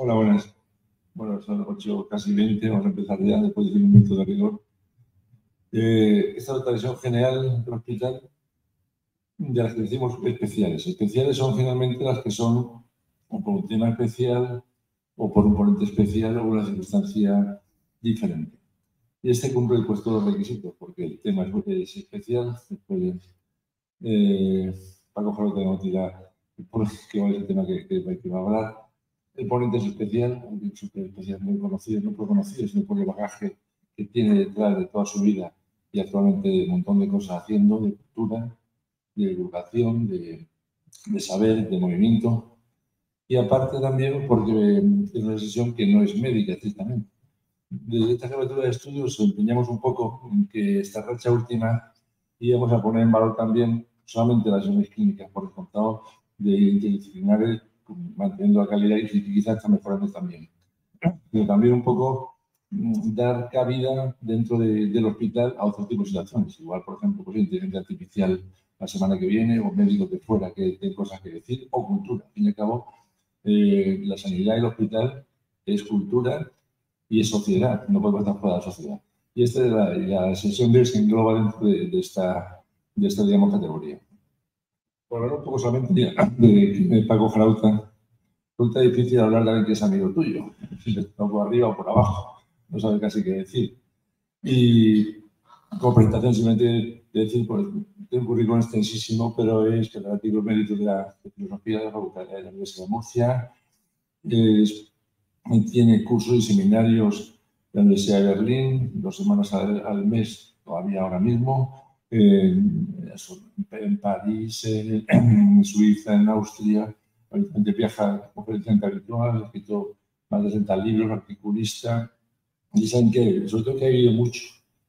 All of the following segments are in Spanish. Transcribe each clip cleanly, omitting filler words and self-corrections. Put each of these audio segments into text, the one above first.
Hola, buenas. Bueno, son 8, casi 20, vamos a empezar ya después de 5 minutos de rigor. Esta es la visión general del hospital de las que decimos especiales. Especiales son finalmente las que son o por un tema especial o por un ponente especial o una circunstancia diferente. Y este cumple pues todos los requisitos, porque el tema es especial. Después, Paco Jarota nos dirá que es el tema que va a hablar. El ponente es especial, un súper especial, muy conocido, no por conocido, sino por el bagaje que tiene detrás de toda su vida y actualmente un montón de cosas haciendo, de cultura, de divulgación, de saber, de movimiento. Y aparte también porque es una decisión que no es médica, estrictamente. Desde esta jefatura de estudios empeñamos un poco en que esta racha última íbamos a poner en valor también solamente las sesiones clínicas, por descontado de interdisciplinares, manteniendo la calidad y quizás está mejorando también. Pero también un poco dar cabida dentro del hospital a otro tipo de situaciones. Igual, por ejemplo, pues, inteligencia artificial la semana que viene, o médicos de fuera que tienen cosas que decir, o cultura. Al fin y al cabo, la sanidad y el hospital es cultura y es sociedad, no podemos estar fuera de la sociedad. Y esta es la sesión de hoy se engloba dentro de esta, digamos, categoría. Por hablar un poco solamente de Paco Frauta, resulta difícil hablar de alguien que es amigo tuyo, si se está por arriba o por abajo, no sabe casi qué decir. Y como presentación simplemente decir, pues, tengo un currículum extensísimo, pero es catedrático emérito de la filosofía de la Facultad de la Universidad de Murcia, tiene cursos y seminarios en la Universidad de Berlín, 2 semanas al mes, todavía ahora mismo, en París, en Suiza, en Austria. Habitualmente viaja a conferenciante habitual, ha escrito más de 60 libros, articulista. Y saben que, sobre todo, que ha vivido mucho,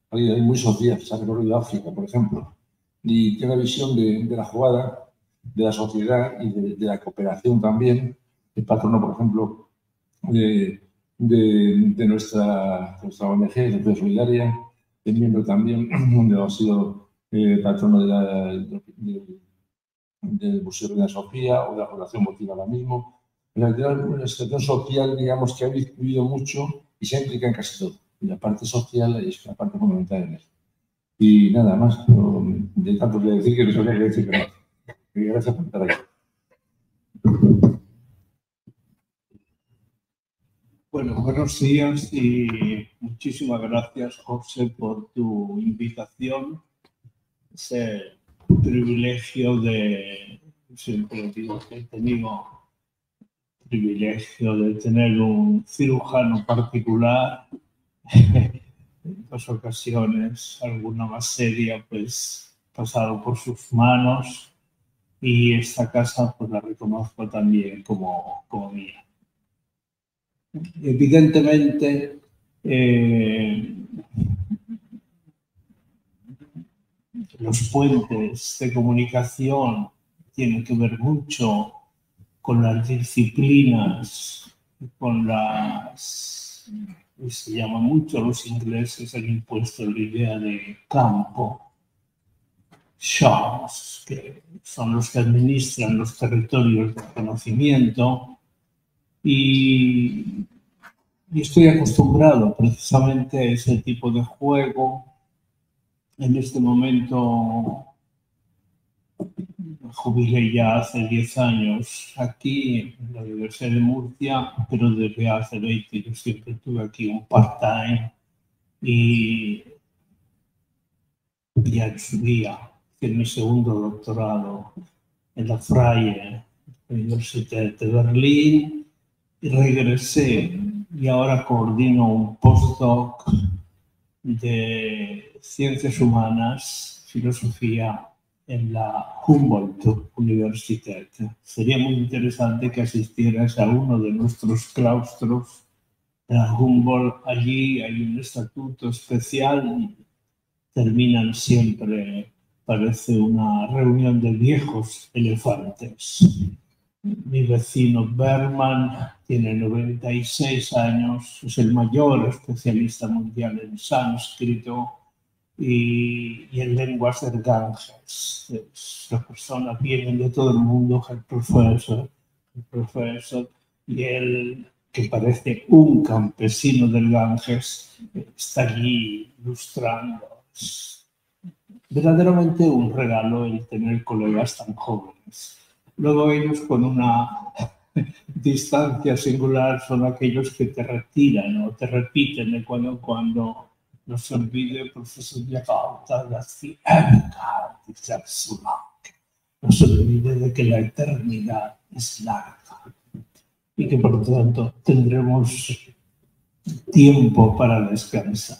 ha vivido muy social, se ha recorrido África, por ejemplo, y tiene una visión de la jugada, de la sociedad y de la cooperación también. El patrono, por ejemplo, de nuestra ONG, Sociedad Solidaria, es miembro también, donde ha sido patrono del Museo de la Sofía o de la Fundación Motiva ahora mismo. Una situación social, digamos, que ha vivido mucho y se implica en casi todo. Y la parte social es una parte fundamental en esto. Y nada más, de tanto que decir que no sabía qué decir, pero gracias por estar aquí. Bueno, buenos días y muchísimas gracias, José, por tu invitación. Ese privilegio siempre digo que he tenido el privilegio de tener un cirujano particular. En 2 ocasiones, alguna más seria, pues pasado por sus manos, y esta casa pues la reconozco también como mía. Evidentemente, los puentes de comunicación tienen que ver mucho con las disciplinas, con las... Se llama mucho a los ingleses, han impuesto la idea de campo, shores, que son los que administran los territorios de conocimiento, y estoy acostumbrado precisamente a ese tipo de juego. En este momento me jubilé ya hace 10 años aquí en la Universidad de Murcia, pero desde hace 20 yo siempre tuve aquí un part-time, y ya en su día hice mi segundo doctorado en la Freie Universität de Berlín y regresé, y ahora coordino un postdoc de Ciencias Humanas, Filosofía, en la Humboldt Universität. Sería muy interesante que asistieras a uno de nuestros claustros de la Humboldt. Allí hay un estatuto especial y terminan siempre, parece una reunión de viejos elefantes. Mi vecino Berman tiene 96 años, es el mayor especialista mundial en sánscrito y en lenguas del Ganges. Las personas vienen de todo el mundo, el profesor, y él que parece un campesino del Ganges, está allí ilustrando. Es verdaderamente un regalo el tener colegas tan jóvenes. Luego ellos con una distancia singular son aquellos que te retiran o te repiten de cuando en cuando. No se olvide, profesor Yagauta, no se olvide de que la eternidad es larga y que por lo tanto tendremos tiempo para descansar.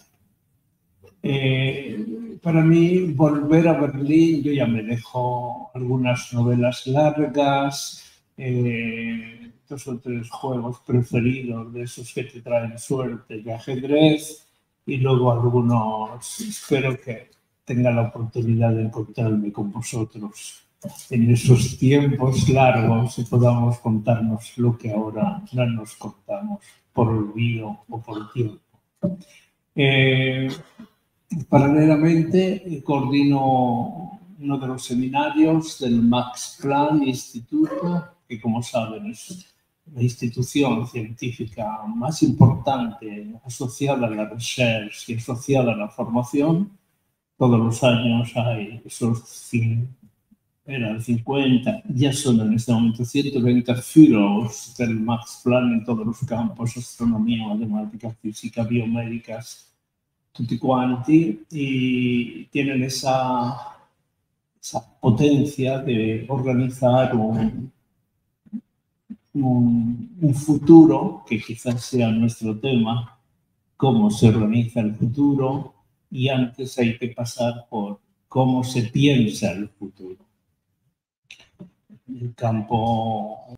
Para mí, volver a Berlín, yo ya me dejo algunas novelas largas, 2 o 3 juegos preferidos de esos que te traen suerte de ajedrez y luego algunos, espero que tenga la oportunidad de encontrarme con vosotros en esos tiempos largos y podamos contarnos lo que ahora no nos contamos por olvido o por tiempo. Paralelamente, coordino uno de los seminarios del Max Planck Instituto, que como saben es la institución científica más importante asociada a la research y asociada a la formación. Todos los años hay esos 50, ya son en este momento 120 fellows del Max Planck en todos los campos, astronomía, matemáticas, física, biomédicas, tutti quanti, y tienen esa potencia de organizar un futuro, que quizás sea nuestro tema, cómo se organiza el futuro, y antes hay que pasar por cómo se piensa el futuro. El campo,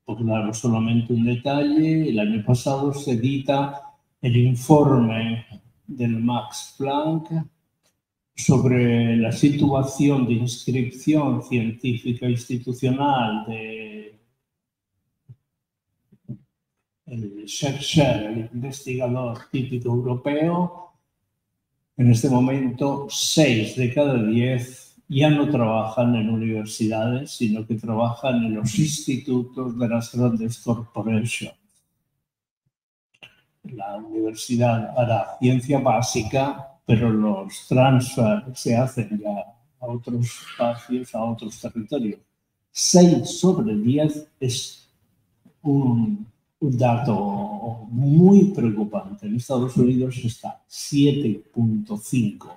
por claro, solamente un detalle, el año pasado se edita el informe del Max Planck sobre la situación de inscripción científica institucional de el chercheur, el investigador típico europeo. En este momento, 6 de cada 10 ya no trabajan en universidades, sino que trabajan en los institutos de las grandes corporaciones. La universidad hará ciencia básica, pero los transfers se hacen ya a otros espacios, a otros territorios. 6 sobre 10 es un dato muy preocupante. En Estados Unidos está 7.5.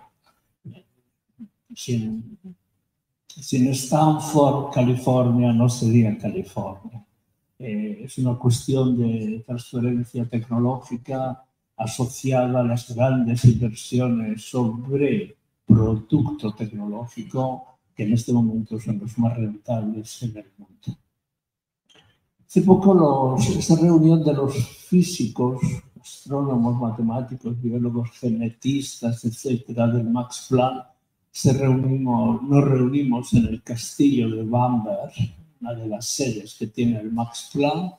Sin Stanford, California no sería California. Es una cuestión de transferencia tecnológica asociada a las grandes inversiones sobre producto tecnológico que en este momento son los más rentables en el mundo. Hace poco esta reunión de los físicos, astrónomos, matemáticos, biólogos, genetistas, etcétera, del Max Planck, nos reunimos en el castillo de Bamberg, una de las sedes que tiene el Max Planck,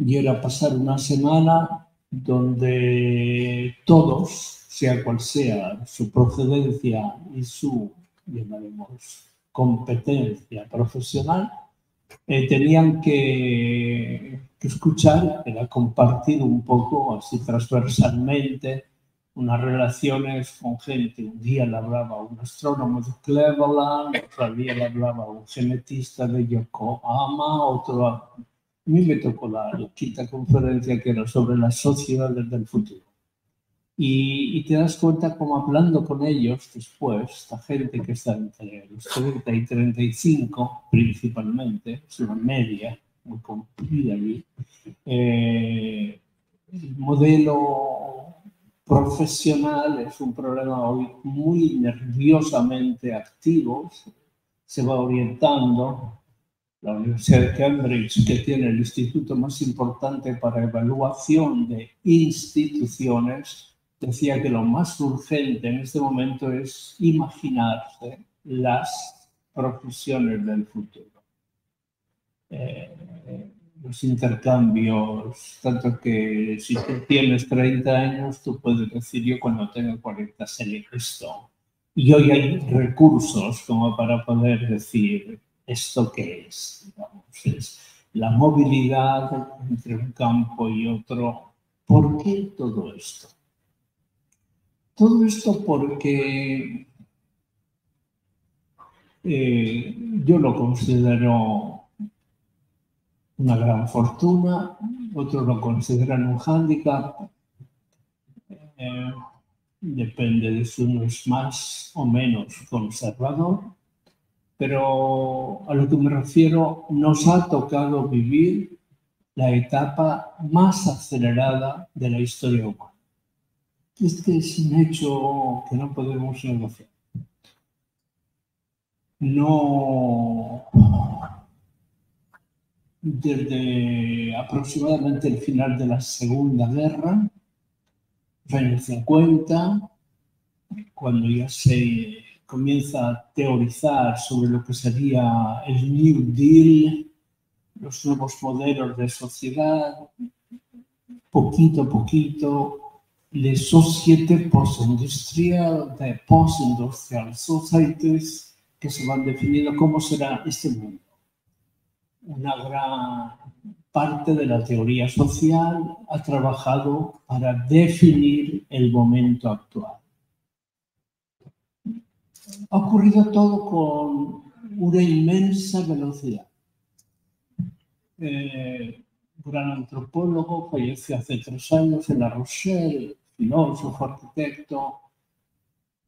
y era pasar una semana donde todos, sea cual sea su procedencia y su, llamaremos, competencia profesional, tenían que escuchar, era compartir un poco, así transversalmente, unas relaciones con gente. Un día le hablaba un astrónomo de Cleveland, otro día le hablaba un genetista de Yokohama, otro... A mí me tocó la quinta conferencia que era sobre las sociedades del futuro. Y te das cuenta como hablando con ellos después, esta gente que está entre los 30 y 35 principalmente, es una media muy cumplida allí, el modelo profesional es un problema hoy muy nerviosamente activo, se va orientando. La Universidad de Cambridge, que tiene el instituto más importante para evaluación de instituciones, decía que lo más urgente en este momento es imaginarse las profesiones del futuro. Los intercambios, tanto que si tú tienes 30 años, tú puedes decir yo cuando tengo 40 seré esto. Y hoy hay recursos como para poder decir esto qué es. Digamos, la movilidad entre un campo y otro. ¿Por qué todo esto? Todo esto porque yo lo considero una gran fortuna, otros lo consideran un hándicap, depende de si uno es más o menos conservador, pero a lo que me refiero, nos ha tocado vivir la etapa más acelerada de la historia humana. Este es un hecho que no podemos negociar. No, desde aproximadamente el final de la Segunda Guerra, los años 50, cuando ya se comienza a teorizar sobre lo que sería el New Deal, los nuevos modelos de sociedad, poquito a poquito, les sociétés post-industriales, de post-industrial societies, que se van definiendo cómo será este mundo. Una gran parte de la teoría social ha trabajado para definir el momento actual. Ha ocurrido todo con una inmensa velocidad. Un gran antropólogo falleció hace 3 años en La Rochelle, filósofo, arquitecto,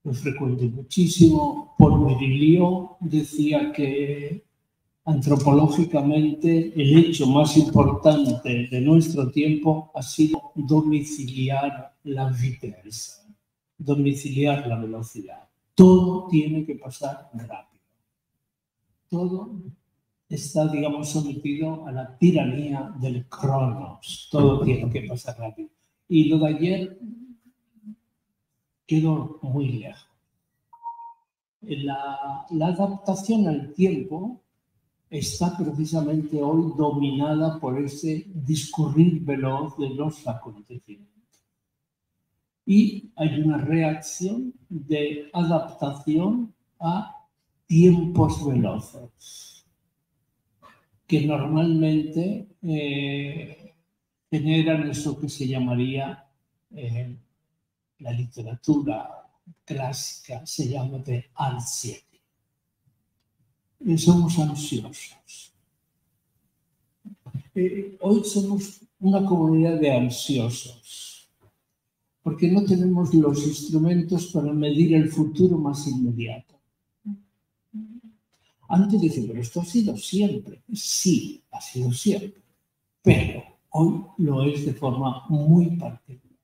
lo frecuento muchísimo. Paul Merilio decía que antropológicamente el hecho más importante de nuestro tiempo ha sido domiciliar la vitesse, domiciliar la velocidad. Todo tiene que pasar rápido. Todo está, digamos, sometido a la tiranía del cronos. Todo tiene que pasar rápido. Y lo de ayer quedó muy lejos. La adaptación al tiempo está precisamente hoy dominada por ese discurrir veloz de los acontecimientos. Y hay una reacción de adaptación a tiempos veloces, que normalmente generan eso que se llamaría la literatura clásica, se llama de ansiedad. Somos ansiosos. Hoy somos una comunidad de ansiosos, porque no tenemos los instrumentos para medir el futuro más inmediato. Antes dice, pero esto ha sido siempre. Sí, ha sido siempre, pero hoy lo es de forma muy particular,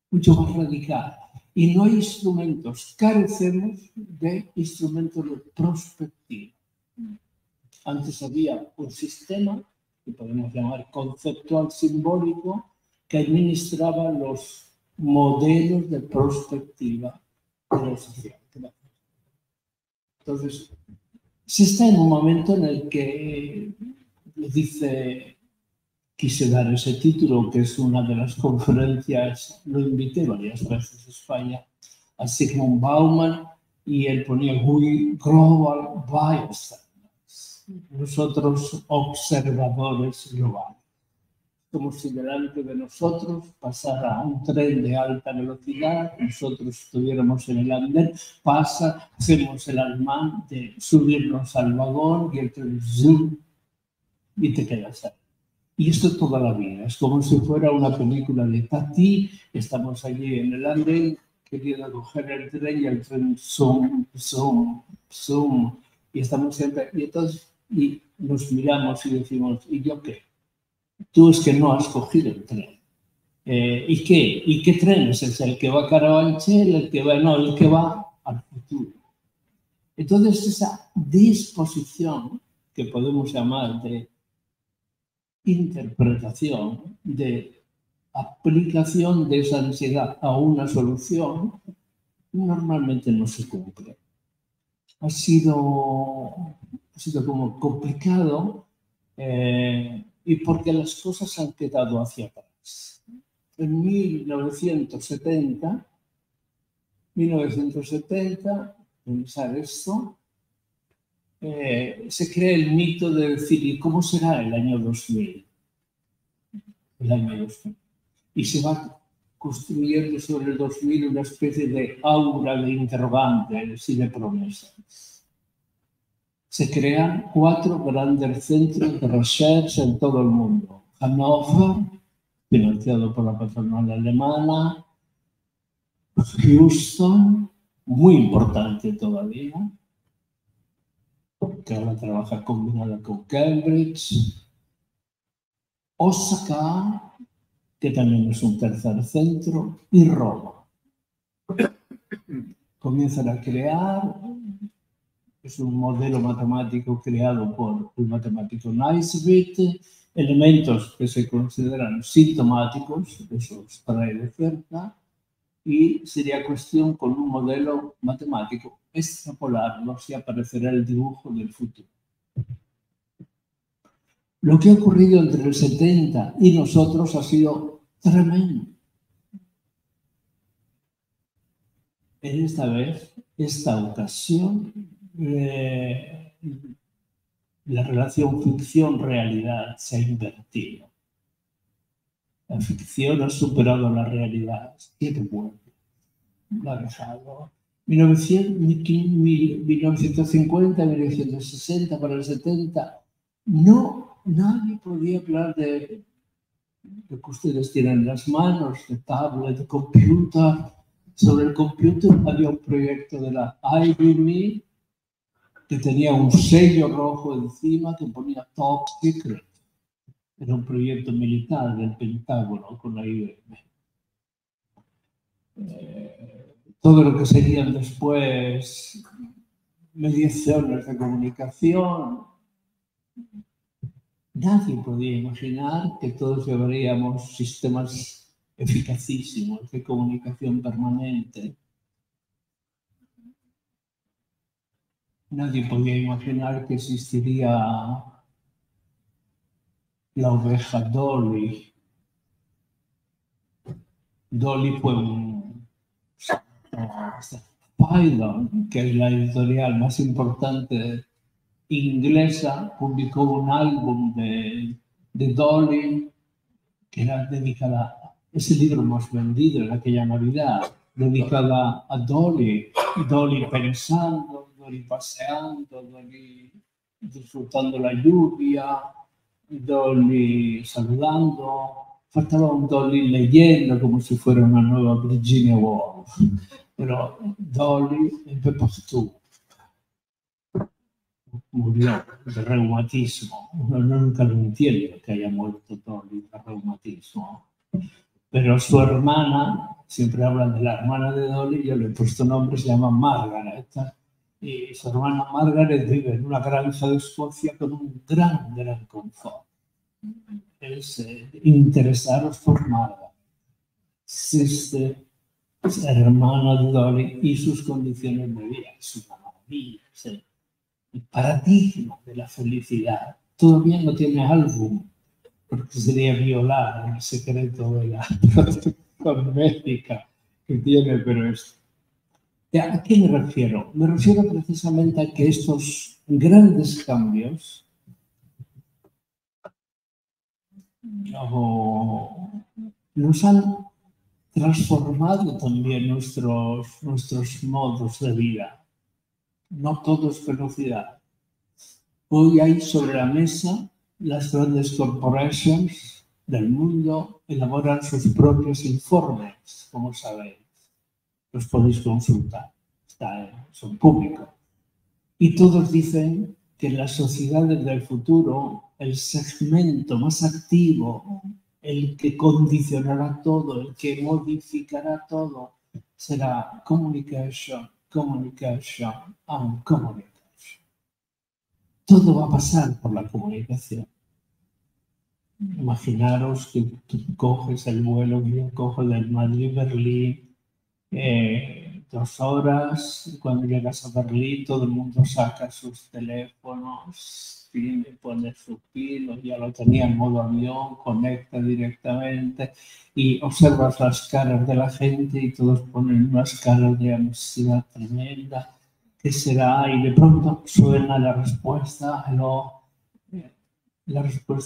mucho más radical. Y no hay instrumentos, carecemos de instrumentos de prospectiva. Antes había un sistema que podemos llamar conceptual simbólico que administraba los modelos de prospectiva de la sociedad. Entonces, se está en un momento en el que quise dar ese título, que es una de las conferencias, lo invité varias veces a España, a Zygmunt Bauman, y él ponía We Global Bystanders, nosotros observadores globales. Como si delante de nosotros pasara un tren de alta velocidad, nosotros estuviéramos en el andén, hacemos el ademán de subirnos al vagón y el tren zoom y te quedas ahí. Y esto toda la vida, es como si fuera una película de Tati, estamos allí en el andén queriendo coger el tren y el tren zoom, zoom, zoom, y estamos siempre, y nos miramos y decimos, ¿y yo qué? Tú es que no has cogido el tren. ¿Y qué? ¿Y qué tren es ese? ¿El que va a Carabanchel? ¿El que va al futuro? Entonces, esa disposición que podemos llamar de interpretación, de aplicación de esa ansiedad a una solución, normalmente no se cumple. Ha sido como complicado y porque las cosas han quedado hacia atrás. En 1970, pensar esto, se crea el mito de decir, ¿y cómo será el año 2000? El año 2000. Y se va construyendo sobre el 2000 una especie de aura de interrogantes y de promesas. Se crean 4 grandes centros de research en todo el mundo. Hannover, financiado por la patronal alemana, Houston, muy importante todavía, que ahora trabaja combinada con Cambridge, Osaka, que también es un tercer centro, y Roma. Comienzan a crear, es un modelo matemático creado por el matemático Naisbitt, elementos que se consideran sintomáticos, eso os trae de cerca, y sería cuestión con un modelo matemático extrapolarlos y aparecerá el dibujo del futuro. Lo que ha ocurrido entre el 70 y nosotros ha sido tremendo. En esta ocasión, la relación ficción-realidad se ha invertido. La ficción ha superado la realidad. 7 vueltas. La ha dejado. 1950, 1960, para el 70, nadie podía hablar de lo que ustedes tienen en las manos, de tablet, de computer. Sobre el computer había un proyecto de la IBM que tenía un sello rojo encima que ponía Top Secret. Era un proyecto militar del Pentágono con la IBM. Todo lo que serían después mediaciones de comunicación. Nadie podía imaginar que todos llevaríamos sistemas eficacísimos de comunicación permanente. Nadie podía imaginar que existiría la oveja Dolly. Dolly fue Python, que es la editorial más importante inglesa, publicó un álbum de Dolly que era dedicada, es el libro más vendido en aquella Navidad, dedicada a Dolly, Dolly pensando, Dolly paseando, Dolly disfrutando la lluvia, Dolly saludando. Faltaba un Dolly leyendo como si fuera una nueva Virginia Woolf, pero Dolly en Peppertoo murió de reumatismo. Uno nunca lo entiende que haya muerto Dolly de reumatismo. Pero su hermana, siempre hablan de la hermana de Dolly, yo le he puesto nombre, se llama Margaret. Y su hermana Margaret vive en una granja de Escocia con un gran confort. Es interesaros por Margaret. Es hermana de Dolly y sus condiciones de vida. Es una maravilla. El paradigma de la felicidad todavía no tiene álbum, porque sería violar el secreto de la protección médica que tiene, pero es... ¿A qué me refiero? Me refiero precisamente a que estos grandes cambios nos han transformado también nuestros modos de vida. No todo es velocidad. Hoy hay sobre la mesa las grandes corporations del mundo elaboran sus propios informes, como sabéis. Los podéis consultar, son públicos. Y todos dicen que en las sociedades del futuro el segmento más activo, el que condicionará todo, el que modificará todo, será communication, communication and communication. Todo va a pasar por la comunicación. Imaginaros que tú coges el vuelo que yo cojo del Madrid-Berlín, 2 horas, cuando llegas a Berlín todo el mundo saca sus teléfonos, pone su pin, ya lo tenía en modo avión, conecta directamente y observas las caras de la gente y todos ponen unas caras de ansiedad tremenda. ¿qué será? Y de pronto suena la respuesta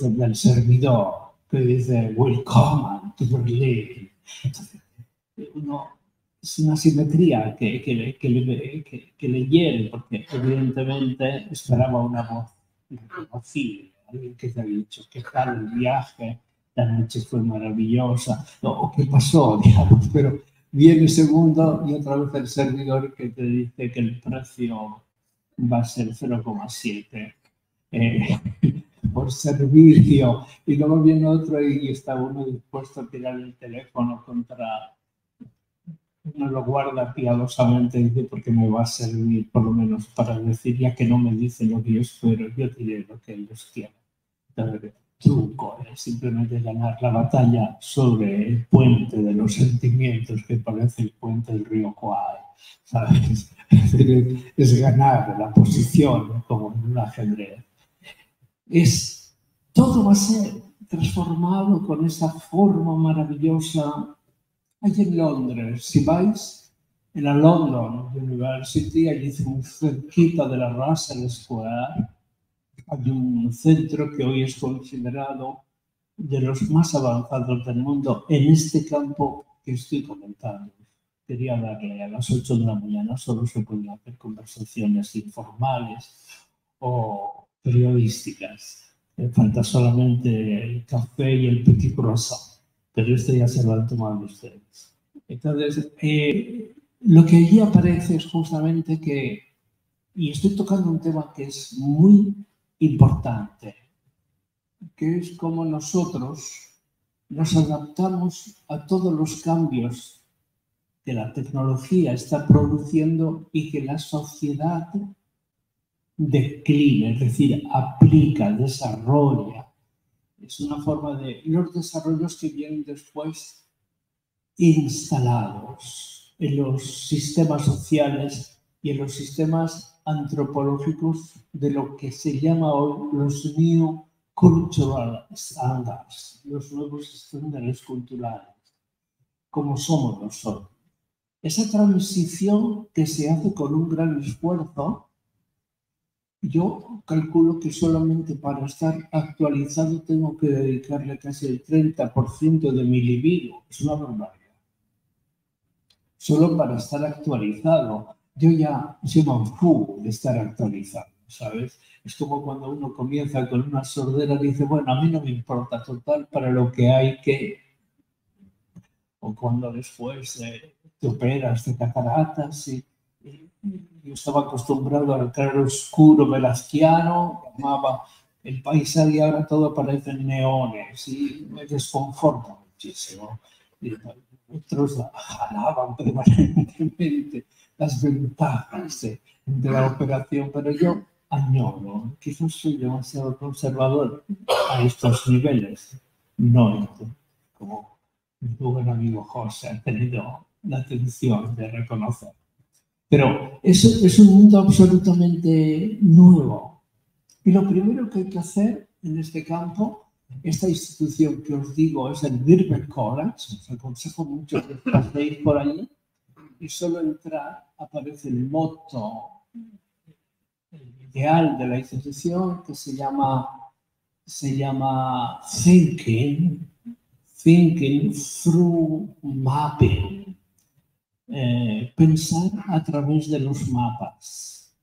del servidor que dice Welcome to Berlin. Entonces, es una simetría que le hiere, porque evidentemente esperaba una voz reconocible, alguien que te ha dicho qué tal el viaje, la noche fue maravillosa, o qué pasó, digamos, pero viene segundo y otra vez el servidor que te dice que el precio va a ser 0,7 por servicio, y luego viene otro y está uno dispuesto a tirar el teléfono contra... Uno lo guarda piadosamente, dice, porque me va a servir por lo menos para decir, ya que no me dice lo que yo espero, yo diré lo que ellos quieren. El truco es simplemente ganar la batalla sobre el puente de los sentimientos, que parece el puente del río Kwai, ¿sabes? Es ganar la posición como en un ajedrez. Todo va a ser transformado con esa forma maravillosa. Hay en Londres, si vais en la London University, allí cerquita de la Russell Square, hay un centro que hoy es considerado de los más avanzados del mundo en este campo que estoy comentando. Quería darle a las 8 de la mañana, solo se podían hacer conversaciones informales o periodísticas. Falta solamente el café y el petit croissant. Pero esto ya se lo han tomado ustedes. Entonces, lo que allí aparece es justamente que, y estoy tocando un tema que es muy importante, que es cómo nosotros nos adaptamos a todos los cambios que la tecnología está produciendo y que la sociedad declina, es decir, aplica, desarrolla. Es una forma de los desarrollos que vienen después instalados en los sistemas sociales y en los sistemas antropológicos de lo que se llama hoy los New Cultural Standards, los nuevos estándares culturales, como somos nosotros. Esa transición que se hace con un gran esfuerzo, yo calculo que solamente para estar actualizado tengo que dedicarle casi el 30% de mi libido. Es una barbaridad. Solo para estar actualizado. Yo ya soy manfú de estar actualizado, ¿sabes? Es como cuando uno comienza con una sordera y dice, bueno, a mí no me importa, total, para lo que hay que... O cuando después te operas de cataratas y yo estaba acostumbrado al claro oscuro velazquiano, llamaba el paisaje y ahora todo parece neones y me desconforta muchísimo. Y otros alaban permanentemente las ventajas de la operación, pero yo añoro, quizás soy demasiado conservador a estos niveles. No, como mi buen amigo José ha tenido la atención de reconocer. Pero eso es un mundo absolutamente nuevo. Y lo primero que hay que hacer en este campo, esta institución que os digo es el Birkbeck College, os aconsejo mucho que paséis por allí, y solo entrar aparece el moto ideal de la institución que se llama Thinking Through Mapping. Pensar a través de los mapas.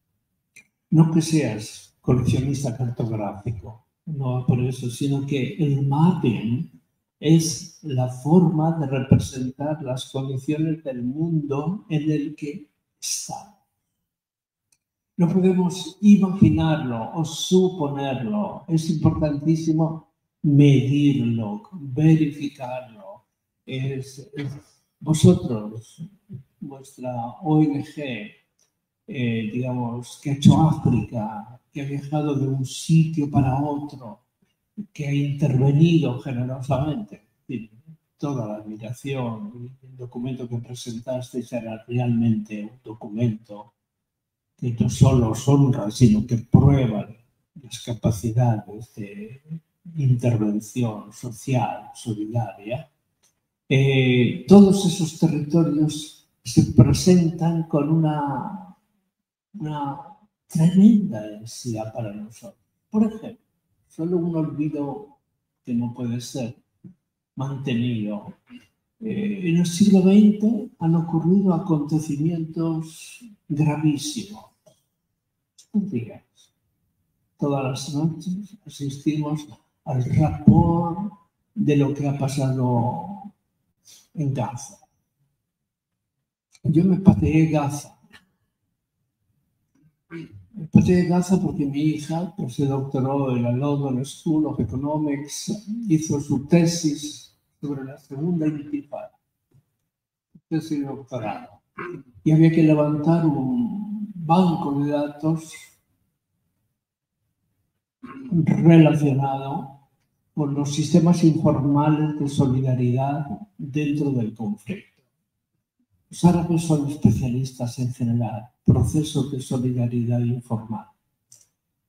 No que seas coleccionista cartográfico, no por eso, sino que el mapping es la forma de representar las condiciones del mundo en el que está. No podemos imaginarlo o suponerlo. Es importantísimo medirlo, verificarlo. Vosotros, vuestra ONG, digamos, que ha hecho África, que ha viajado de un sitio para otro, que ha intervenido generosamente. Toda la admiración, el documento que presentasteis era realmente un documento que no solo os honra, sino que prueba las capacidades de intervención social, solidaria. Todos esos territorios se presentan con una una tremenda ansiedad para nosotros. Por ejemplo, solo un olvido que no puede ser mantenido. En el siglo XX han ocurrido acontecimientos gravísimos. Días. Todas las noches asistimos al rapport de lo que ha pasado en Gaza. Yo me pateé Gaza. Me pateé Gaza porque mi hija, que se doctoró en la London School of Economics, hizo su tesis sobre la segunda intifada. Tesis de doctorado. Y había que levantar un banco de datos relacionado con los sistemas informales de solidaridad dentro del conflicto. Los árabes son especialistas en general procesos de solidaridad informal.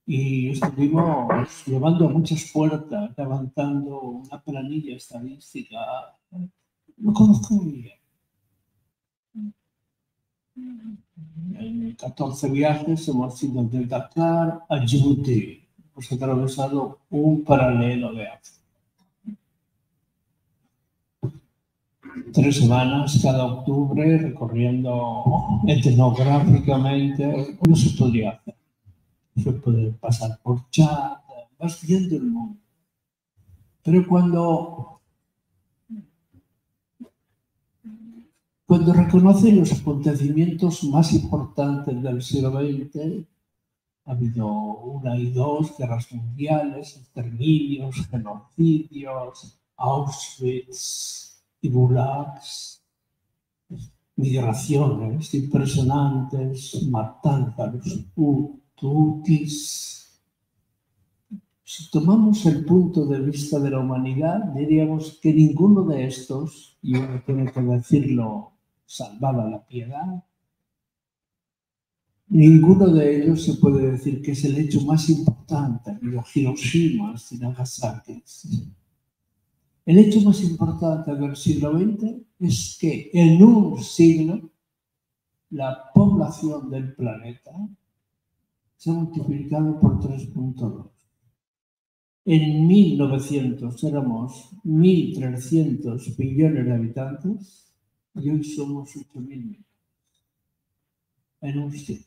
Y estuvimos llevando a muchas puertas, levantando una planilla estadística. Lo conozco muy bien. En 14 viajes hemos ido de Dakar a Djibouti. Hemos atravesado un paralelo de África. 3 semanas cada octubre recorriendo etnográficamente. No se podría hacer. Se puede pasar por Chad, vas viendo el mundo. Pero cuando reconoces los acontecimientos más importantes del siglo XX, ha habido 1 y 2 guerras mundiales, exterminios, genocidios, Auschwitz y gulags, migraciones impresionantes, matanzas, los tutsis. Si tomamos el punto de vista de la humanidad, diríamos que ninguno de estos, y uno tiene que decirlo, salvaba la piedad. Ninguno de ellos se puede decir que es el hecho más importante de los Hiroshima y Nagasaki. El hecho más importante del siglo XX es que en un siglo la población del planeta se ha multiplicado por 3.2. En 1900 éramos 1.300 millones de habitantes y hoy somos 8.000 millones. En un siglo.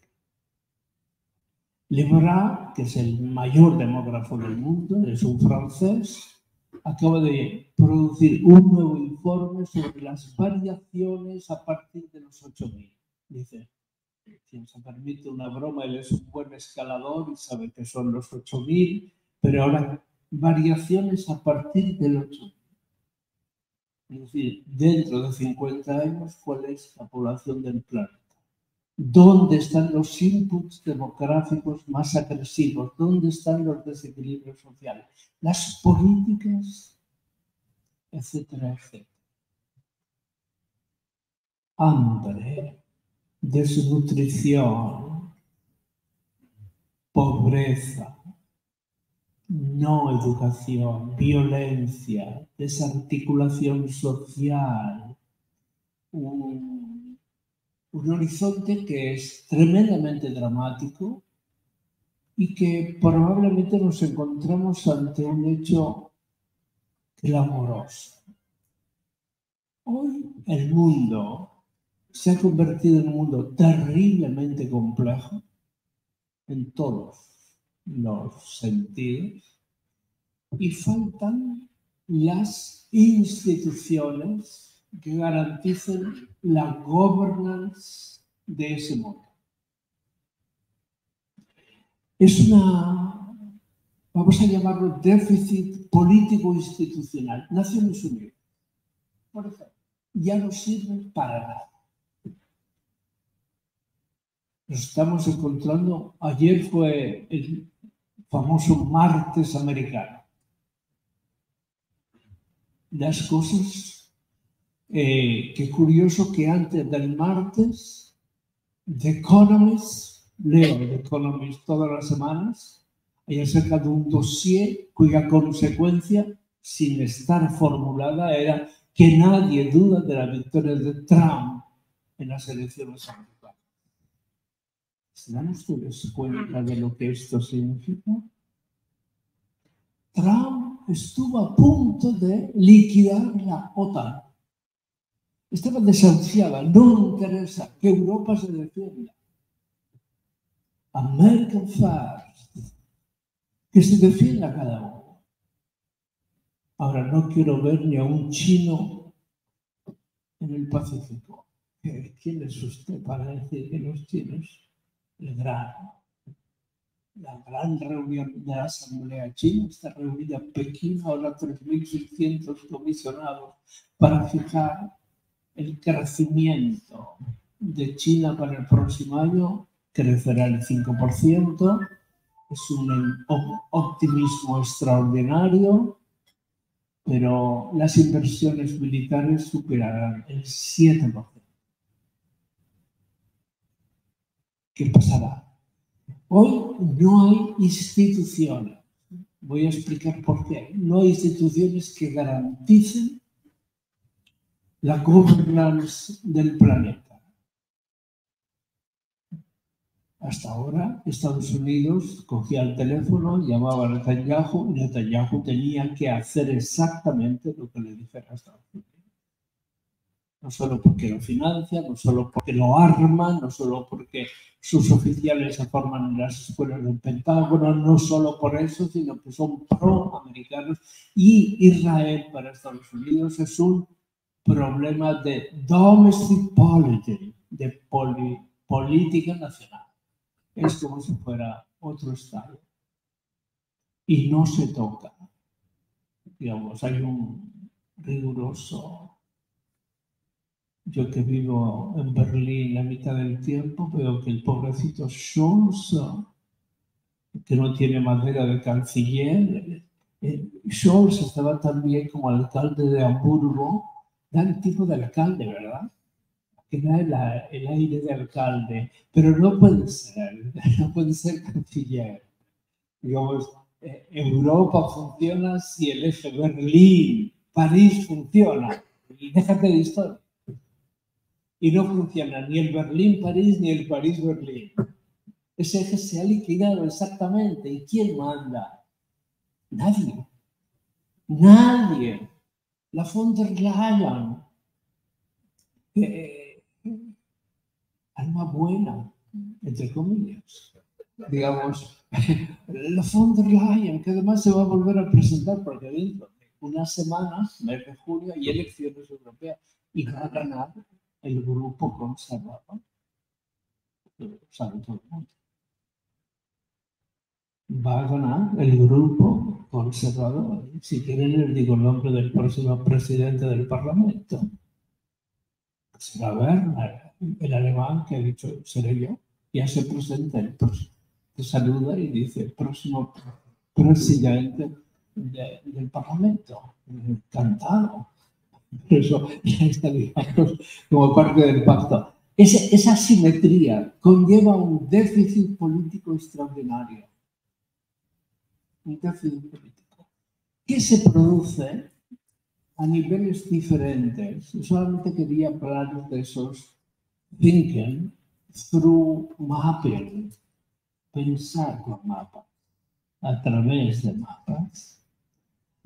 Lebras, que es el mayor demógrafo del mundo, es un francés, acaba de producir un nuevo informe sobre las variaciones a partir de los 8.000. Dice, quien se permite una broma, él es un buen escalador y sabe que son los 8.000, pero ahora variaciones a partir del 8.000. Es decir, dentro de 50 años, ¿cuál es la población del planeta? ¿Dónde están los inputs demográficos más agresivos? ¿Dónde están los desequilibrios sociales? Las políticas, etcétera, etcétera. Hambre, desnutrición, pobreza, no educación, violencia, desarticulación social, un horizonte que es tremendamente dramático y que probablemente nos encontramos ante un hecho clamoroso. Hoy el mundo se ha convertido en un mundo terriblemente complejo en todos los sentidos y faltan las instituciones que garanticen la governance de ese mundo. Es vamos a llamarlo déficit político-institucional. Naciones Unidas, por ejemplo, ya no sirve para nada. Nos estamos encontrando, ayer fue el famoso martes americano. Las cosas, qué curioso que antes del martes, The Economist, leo The Economist todas las semanas, haya sacado un dossier cuya consecuencia, sin estar formulada, era que nadie duda de la victoria de Trump en las elecciones americanas. ¿Se dan ustedes cuenta de lo que esto significa? Trump estuvo a punto de liquidar la OTAN. Estaba desahuciada, no interesa que Europa se defienda. American First, que se defienda cada uno. Ahora no quiero ver ni a un chino en el Pacífico. ¿Quién es usted para decir que los chinos? La gran reunión de la Asamblea China está reunida en Pekín, ahora 3.600 comisionados para fijar el crecimiento de China para el próximo año. Crecerá el 5%, es un optimismo extraordinario, pero las inversiones militares superarán el 7%. ¿Qué pasará? Hoy no hay instituciones. Voy a explicar por qué. No hay instituciones que garanticen la gobernanza del planeta. Hasta ahora, Estados Unidos cogía el teléfono, llamaba a Netanyahu, y Netanyahu tenía que hacer exactamente lo que le dijera a Estados Unidos. No solo porque lo financia, no solo porque lo arma, no solo porque sus oficiales se forman en las escuelas del Pentágono, no solo por eso, sino que son pro-americanos. Y Israel para Estados Unidos es un problema de domestic polity, de política nacional. Es como si fuera otro estado. Y no se toca. Digamos, hay un riguroso... Yo que vivo en Berlín la mitad del tiempo, veo que el pobrecito Scholz, que no tiene madera de canciller, Scholz estaba también como alcalde de Hamburgo, da el tipo de alcalde, ¿verdad? Que da el aire de alcalde, pero no puede ser canciller. Digamos, Europa funciona si el eje Berlín-París funciona. Y déjate de historia. Y no funciona ni el Berlín-París ni el París-Berlín. Ese eje se ha liquidado exactamente. ¿Y quién manda? Nadie. Nadie. La von der Leyen. Alma buena, entre comillas. Digamos, la von der Leyen, que además se va a volver a presentar porque dentro de unas semanas, mes de junio, hay elecciones europeas y va a ganar el grupo conservador. Lo sabe todo el mundo. Va a ganar el grupo conservador. Si quieren, les digo el nombre del próximo presidente del Parlamento. Será Werner, el alemán que ha dicho, seré yo. Ya se presenta, te saluda y dice, el próximo presidente del Parlamento. Encantado. Eso ya está, digamos, como parte del pacto. Esa simetría conlleva un déficit político extraordinario. Un déficit político. ¿Qué se produce a niveles diferentes? Solamente quería hablar de esos thinking through mapping, pensar con mapas, a través de mapas.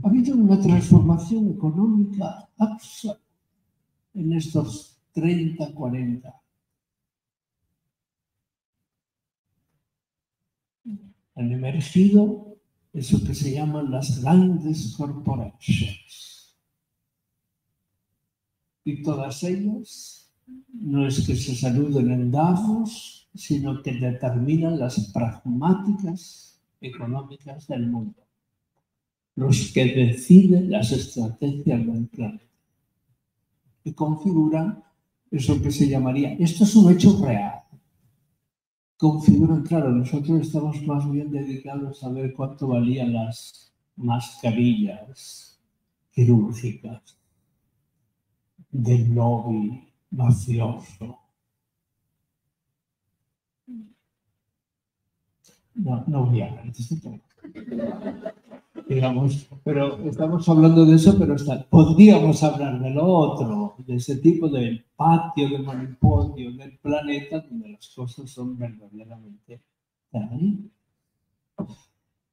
Ha habido una transformación económica absoluta en estos 30, 40. Han emergido eso que se llaman las grandes corporations. Y todas ellas no es que se saluden en Davos, sino que determinan las pragmáticas económicas del mundo. Los que deciden las estrategias del planeta. Y configuran eso que se llamaría, esto es un hecho real. Configuran, claro, nosotros estamos más bien dedicados a ver cuánto valían las mascarillas quirúrgicas del lobby mafioso. No voy a hablar de este tema. Digamos, pero estamos hablando de eso, pero podríamos hablar de lo otro, de ese tipo de patio de monopolio del planeta donde las cosas son verdaderamente terribles.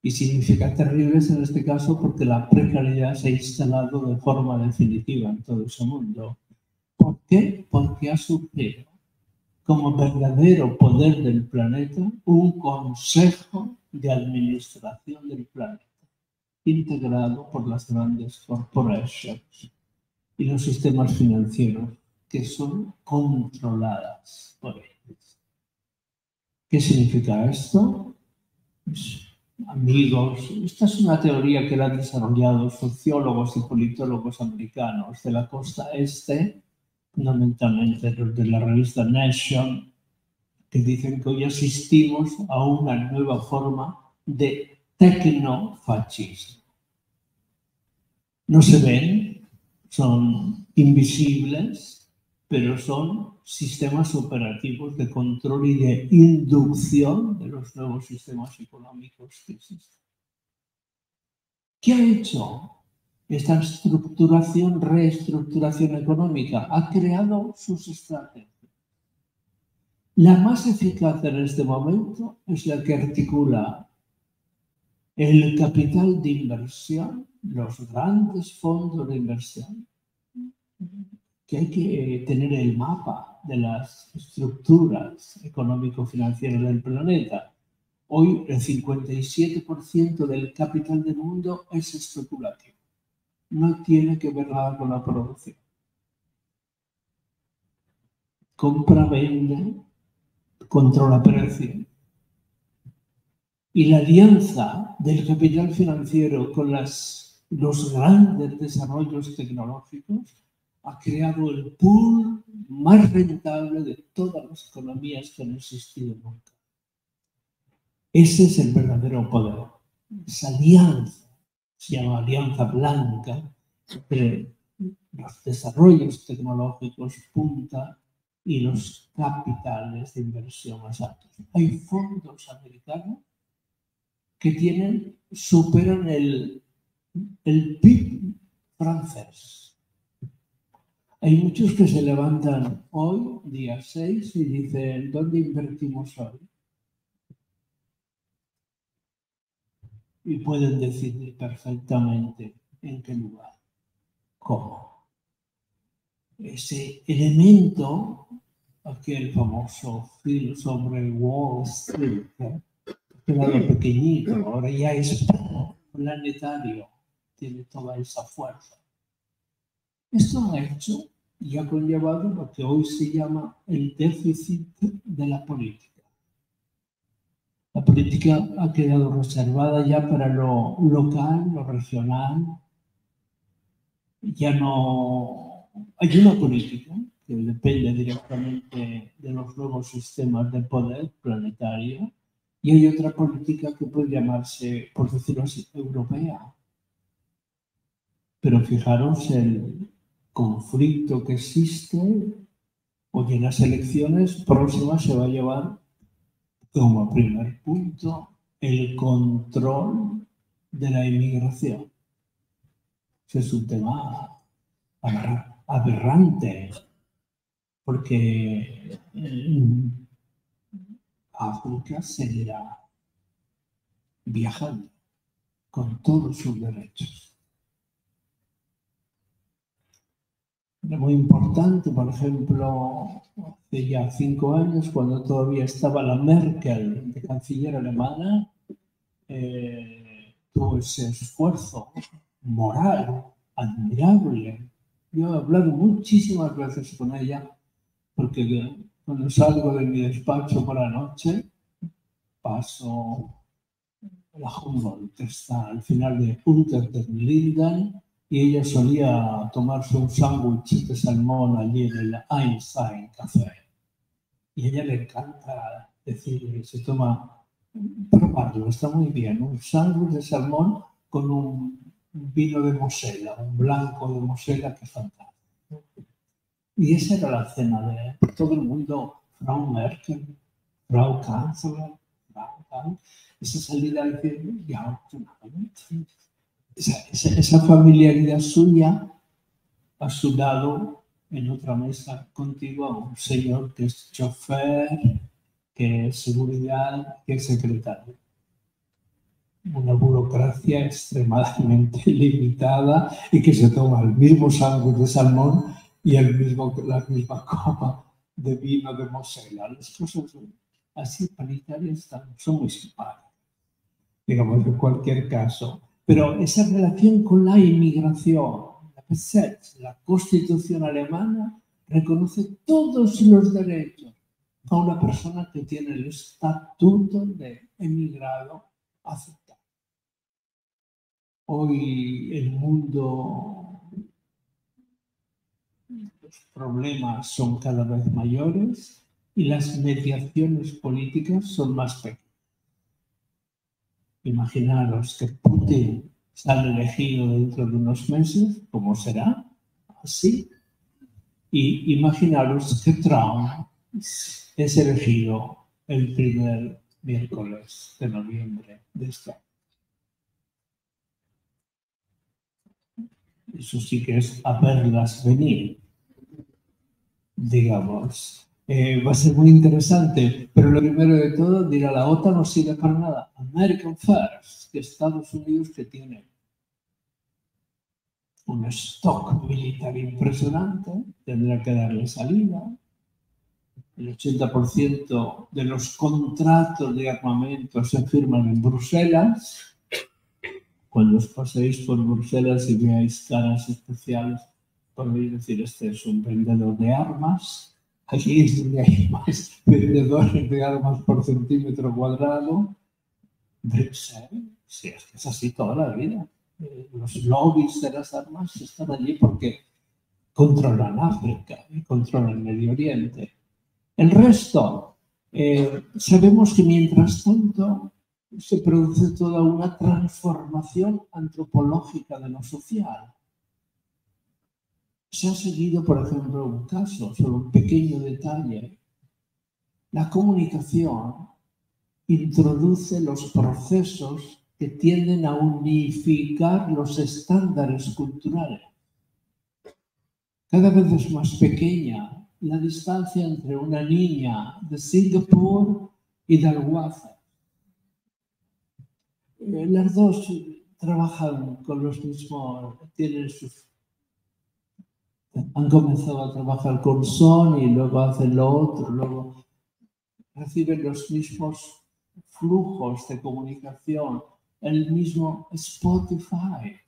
Y significa terribles en este caso porque la precariedad se ha instalado de forma definitiva en todo ese mundo. ¿Por qué? Porque ha surgido como verdadero poder del planeta un consejo de administración del planeta, integrado por las grandes corporations y los sistemas financieros que son controladas por ellos. ¿Qué significa esto? Pues, amigos, esta es una teoría que la han desarrollado sociólogos y politólogos americanos de la costa este, fundamentalmente los de la revista Nation, que dicen que hoy asistimos a una nueva forma de tecnofascismo. No se ven, son invisibles, pero son sistemas operativos de control y de inducción de los nuevos sistemas económicos que existen. ¿Qué ha hecho esta reestructuración económica? Ha creado sus estrategias. La más eficaz en este momento es la que articula el capital de inversión, los grandes fondos de inversión, que hay que tener el mapa de las estructuras económico-financieras del planeta. Hoy el 57% del capital del mundo es especulativo. No tiene que ver nada con la producción. Compra, vende, controla precio. Y la alianza del capital financiero con los grandes desarrollos tecnológicos ha creado el pool más rentable de todas las economías que han existido nunca. Ese es el verdadero poder. Esa alianza, se llama alianza blanca, entre los desarrollos tecnológicos punta y los capitales de inversión más altos. Hay fondos americanos que superan el PIB francés. Hay muchos que se levantan hoy, día 6, y dicen, ¿dónde invertimos hoy? Y pueden decidir perfectamente en qué lugar, cómo. Ese elemento, aquel famoso film sobre Wall Street, quedado pequeñito, ahora ya es planetario, tiene toda esa fuerza. Esto ha hecho y ha conllevado lo que hoy se llama el déficit de la política. La política ha quedado reservada ya para lo local, lo regional. Ya no hay una política que depende directamente de los nuevos sistemas de poder planetario y hay otra política que puede llamarse, por decirlo así, europea. Pero fijaros el conflicto que existe, hoy en las elecciones próximas se va a llevar como primer punto el control de la inmigración. Ese es un tema aberrante, porque África seguirá viajando con todos sus derechos. Era muy importante, por ejemplo, hace ya 5 años, cuando todavía estaba la Merkel de canciller alemana, tuvo ese esfuerzo moral admirable. Yo he hablado muchísimas veces con ella, porque cuando salgo de mi despacho por la noche, paso la Humboldt, que está al final de Unter den Linden, y ella solía tomarse un sándwich de salmón allí en el Einstein Café. Y a ella le encanta decir, se toma, probarlo, está muy bien, un sándwich de salmón con un vino de Mosela, un blanco de Mosela que es fantástico. Y esa era la cena de todo el mundo, Frau Merkel, Frau Kanzler, esa salida de decir, ya, esa familiaridad suya a su lado en otra mesa contigua un señor que es chofer, que es seguridad, que es secretario. Una burocracia extremadamente limitada y que se toma el mismo sándwich de salmón y la misma copa de vino de Mosela. Las cosas así paritarias son muy simpáticas, digamos, en cualquier caso. Pero esa relación con la inmigración, la Constitución alemana reconoce todos los derechos a una persona que tiene el estatuto de emigrado aceptado. Hoy el mundo, los problemas son cada vez mayores y las mediaciones políticas son más pequeñas. Imaginaros que Putin sale elegido dentro de unos meses, ¿cómo será? Así. Y imaginaros que Trump es elegido el primer miércoles de noviembre de este año. Eso sí que es a verlas venir, digamos. Va a ser muy interesante, pero lo primero de todo, dirá, la OTAN no sirve para nada. American First, que Estados Unidos, que tiene un stock militar impresionante, tendrá que darle salida. El 80% de los contratos de armamento se firman en Bruselas. Cuando os paséis por Bruselas y veáis caras especiales, podéis decir, este es un vendedor de armas. Aquí es donde hay más vendedores de armas por centímetro cuadrado. Bruselas, sí, es así toda la vida. Los lobbies de las armas están allí porque controlan África y controlan Medio Oriente. El resto, sabemos que mientras tanto se produce toda una transformación antropológica de lo social. Se ha seguido, por ejemplo, un caso, solo un pequeño detalle. La comunicación introduce los procesos que tienden a unificar los estándares culturales. Cada vez es más pequeña la distancia entre una niña de Singapur y de Alguaza. Las dos trabajan con los mismos, han comenzado a trabajar con Sony, luego hacen lo otro, luego reciben los mismos flujos de comunicación, el mismo Spotify.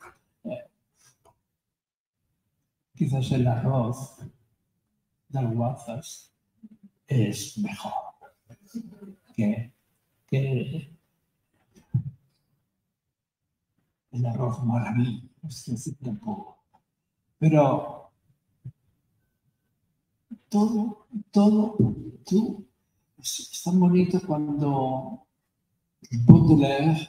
Quizás el arroz de Alguazas es mejor que el arroz maravilla, tampoco. Pero todo, es tan bonito cuando Baudelaire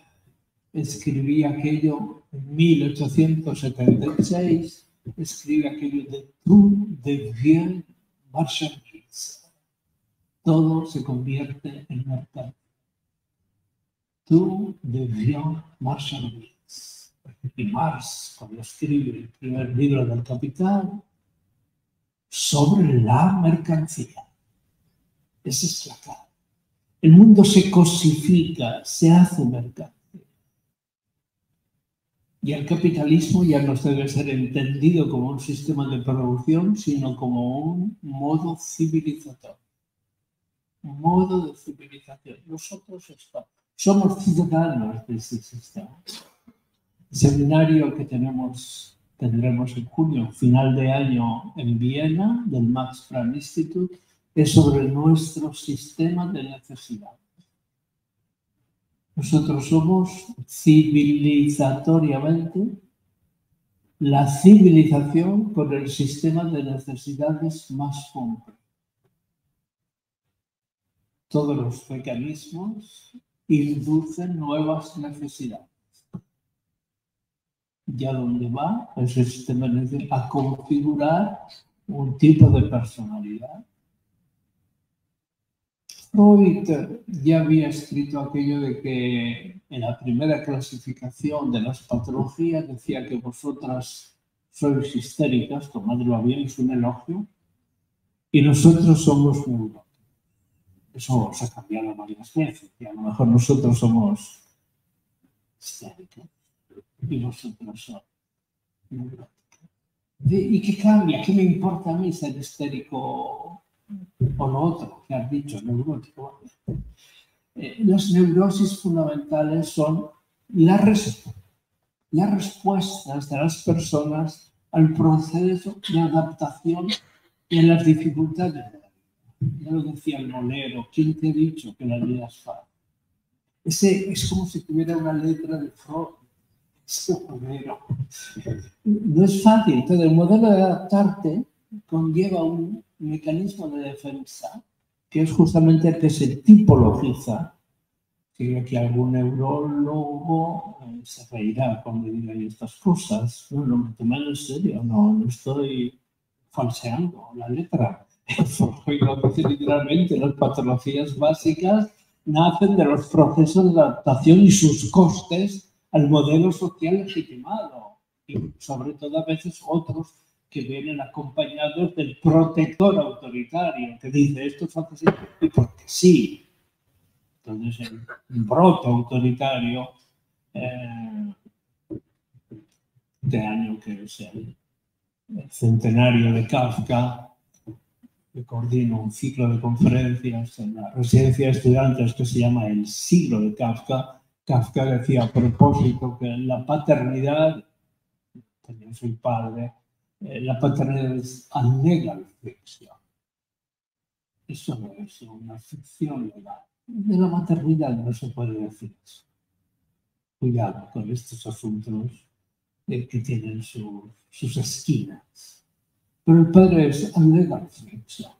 escribía aquello en 1876, escribe aquello de tout devient marchandise. Todo se convierte en mercado. Tout devient marchandise. Y Marx, cuando escribe el primer libro del Capital, sobre la mercancía. Esa es la clave. El mundo se cosifica, se hace mercancía. Y el capitalismo ya no debe ser entendido como un sistema de producción, sino como un modo civilizatorio. Un modo de civilización. Nosotros somos ciudadanos de ese sistema. El seminario que tendremos en junio, final de año en Viena, del Max Planck Institute, es sobre nuestro sistema de necesidades. Nosotros somos civilizatoriamente la civilización con el sistema de necesidades más complejo. Todos los mecanismos inducen nuevas necesidades. ¿Y a dónde va? El sistema a configurar un tipo de personalidad. Freud ya había escrito aquello de que en la primera clasificación de las patologías decía que vosotras sois histéricas, tomadlo a bien, es un elogio, y nosotros somos neuróticos. Eso se ha cambiado varias veces, y a lo mejor nosotros somos histéricos y vosotros sois neuróticos. ¿Y qué cambia? ¿Qué me importa a mí ser histérico o lo otro que has dicho, neurótico? Las neurosis fundamentales son las respuestas de las personas al proceso de adaptación y a las dificultades de la vida. Ya lo decía el Molero, ¿quién te ha dicho que la vida es fácil? Es como si tuviera una letra de Freud. Molero. No es fácil. Entonces, el modelo de adaptarte conlleva un mecanismo de defensa que es justamente el que se tipologiza. Creo que algún neurólogo se reirá cuando diga estas cosas. No, no me toman en serio, no estoy falseando la letra. Freud lo dice literalmente, las patologías básicas nacen de los procesos de adaptación y sus costes al modelo social legitimado. Y sobre todo a veces otros que vienen acompañados del protector autoritario, que dice esto es así y porque sí. Entonces, el brote autoritario de año que es el centenario de Kafka, que coordina un ciclo de conferencias en la residencia de estudiantes que se llama El siglo de Kafka. Kafka decía a propósito que la paternidad, también soy padre, la paternidad es legal ficción. Eso no es una ficción legal. De la maternidad no se puede decir eso. Cuidado con estos asuntos que tienen sus esquinas. Pero el padre es legal fiction.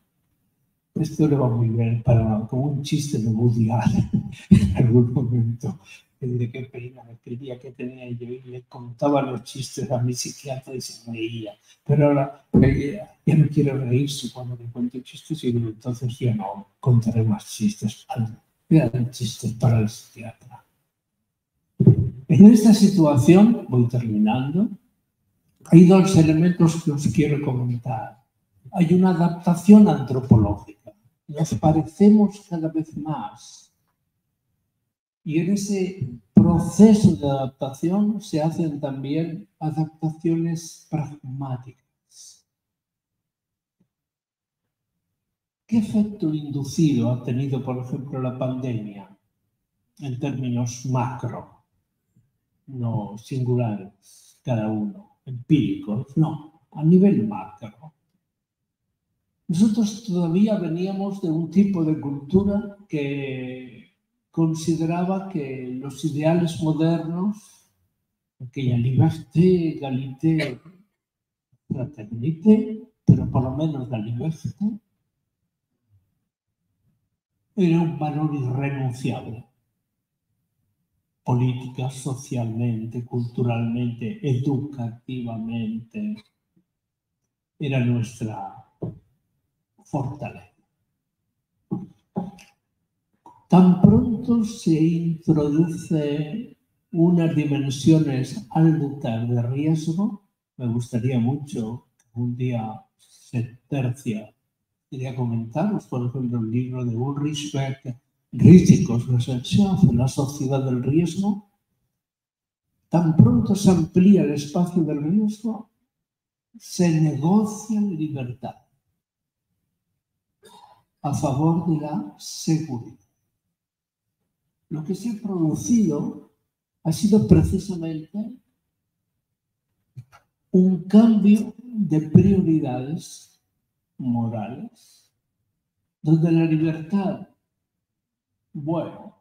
Esto le va muy bien como un chiste de Woody Allen en algún momento. De qué pena aquel día que tenía yo y le contaba los chistes a mi psiquiatra y se reía. Pero ahora ya no quiere reírse cuando le cuento chistes y entonces ya no contaré más chistes. Eran chistes para el psiquiatra. En esta situación, voy terminando, hay dos elementos que os quiero comentar. Hay una adaptación antropológica. Nos parecemos cada vez más. Y en ese proceso de adaptación se hacen también adaptaciones pragmáticas. ¿Qué efecto inducido ha tenido, por ejemplo, la pandemia en términos macro? No singulares, cada uno, empíricos, no, a nivel macro. Nosotros todavía veníamos de un tipo de cultura que consideraba que los ideales modernos, aquella liberté, égalité, fraternité, pero por lo menos la libertad, era un valor irrenunciable. Política, socialmente, culturalmente, educativamente, era nuestra fortaleza. Tan pronto se introduce unas dimensiones altas de riesgo, me gustaría mucho que un día se tercia. Quería comentaros, por ejemplo, el libro de Ulrich Beck, Risikoressenschafft, la sociedad del riesgo. Tan pronto se amplía el espacio del riesgo, se negocia la libertad a favor de la seguridad. Lo que se ha producido ha sido precisamente un cambio de prioridades morales, donde la libertad, bueno,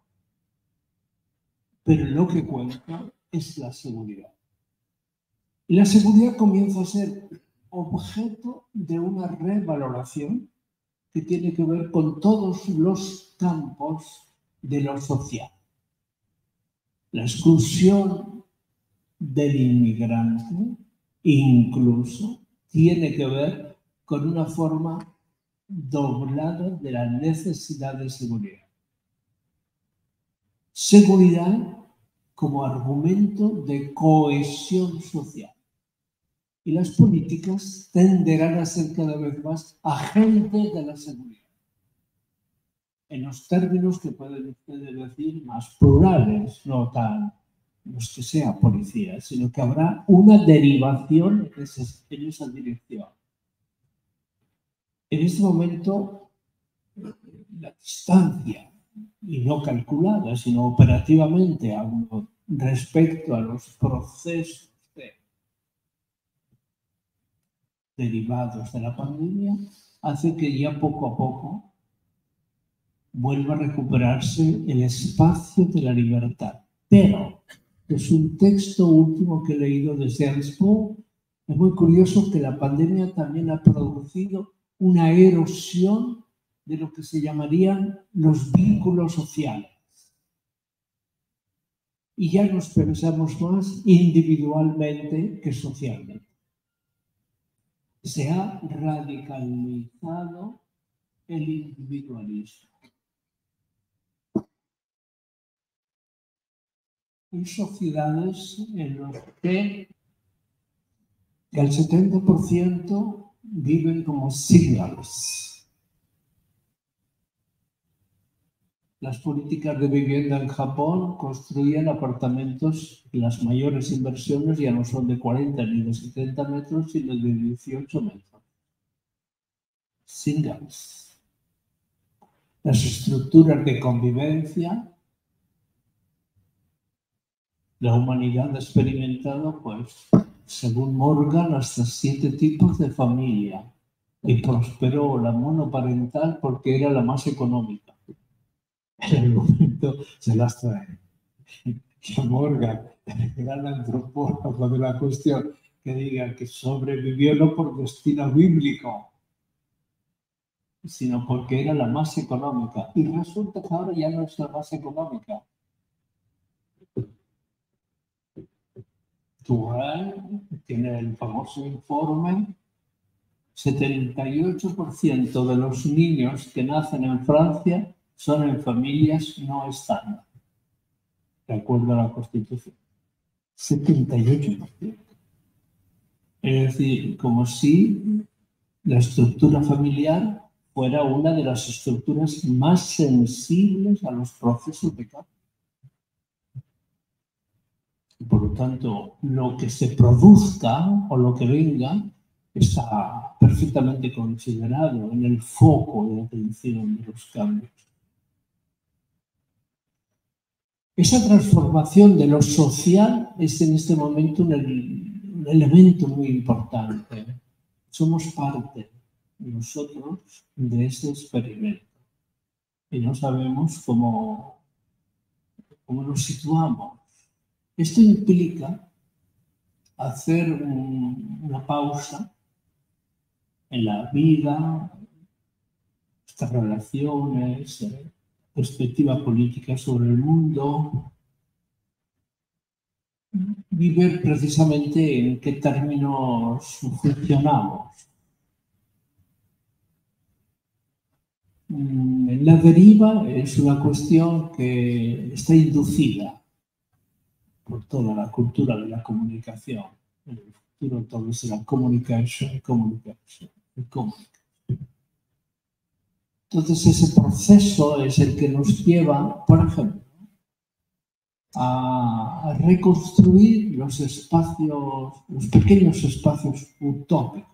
pero lo que cuenta es la seguridad. Y la seguridad comienza a ser objeto de una revaloración que tiene que ver con todos los campos de lo social. La exclusión del inmigrante incluso tiene que ver con una forma doblada de la necesidad de seguridad. Seguridad como argumento de cohesión social. Y las políticas tenderán a ser cada vez más agentes de la seguridad. En los términos que pueden ustedes decir más plurales, no tan los que sea policía, sino que habrá una derivación en esa dirección. En este momento, la distancia, y no calculada, sino operativamente, respecto a los procesos derivados de la pandemia, hace que ya poco a poco vuelva a recuperarse el espacio de la libertad. Pero es un texto último que he leído desde Anspo. Es muy curioso que la pandemia también ha producido una erosión de lo que se llamarían los vínculos sociales. Y ya nos pensamos más individualmente que socialmente. Se ha radicalizado el individualismo. Hay sociedades en las que el 70% viven como singles. Las políticas de vivienda en Japón construían apartamentos, las mayores inversiones ya no son de 40 ni de 70 metros, sino de 18 metros. Singles. Las estructuras de convivencia, la humanidad ha experimentado, pues, según Morgan, hasta 7 tipos de familia. Y prosperó la monoparental porque era la más económica. El argumento se las trae. Que Morgan, el gran antropólogo de la cuestión, que diga que sobrevivió no por destino bíblico, sino porque era la más económica. Y resulta que ahora ya no es la más económica. Touraine tiene el famoso informe: 78% de los niños que nacen en Francia son en familias no estándar, de acuerdo a la Constitución. 78%. Es decir, como si la estructura familiar fuera una de las estructuras más sensibles a los procesos de cambio. Y por lo tanto, lo que se produzca o lo que venga está perfectamente considerado en el foco de atención de los cambios. Esa transformación de lo social es en este momento un elemento muy importante. Somos parte, nosotros, de ese experimento. Y no sabemos cómo nos situamos. Esto implica hacer una pausa en la vida, estas relaciones, perspectiva política sobre el mundo, y ver precisamente en qué términos funcionamos. La deriva es una cuestión que está inducida por toda la cultura de la comunicación. En el futuro todo será communication. Entonces ese proceso es el que nos lleva, por ejemplo, a reconstruir los espacios, los pequeños espacios utópicos.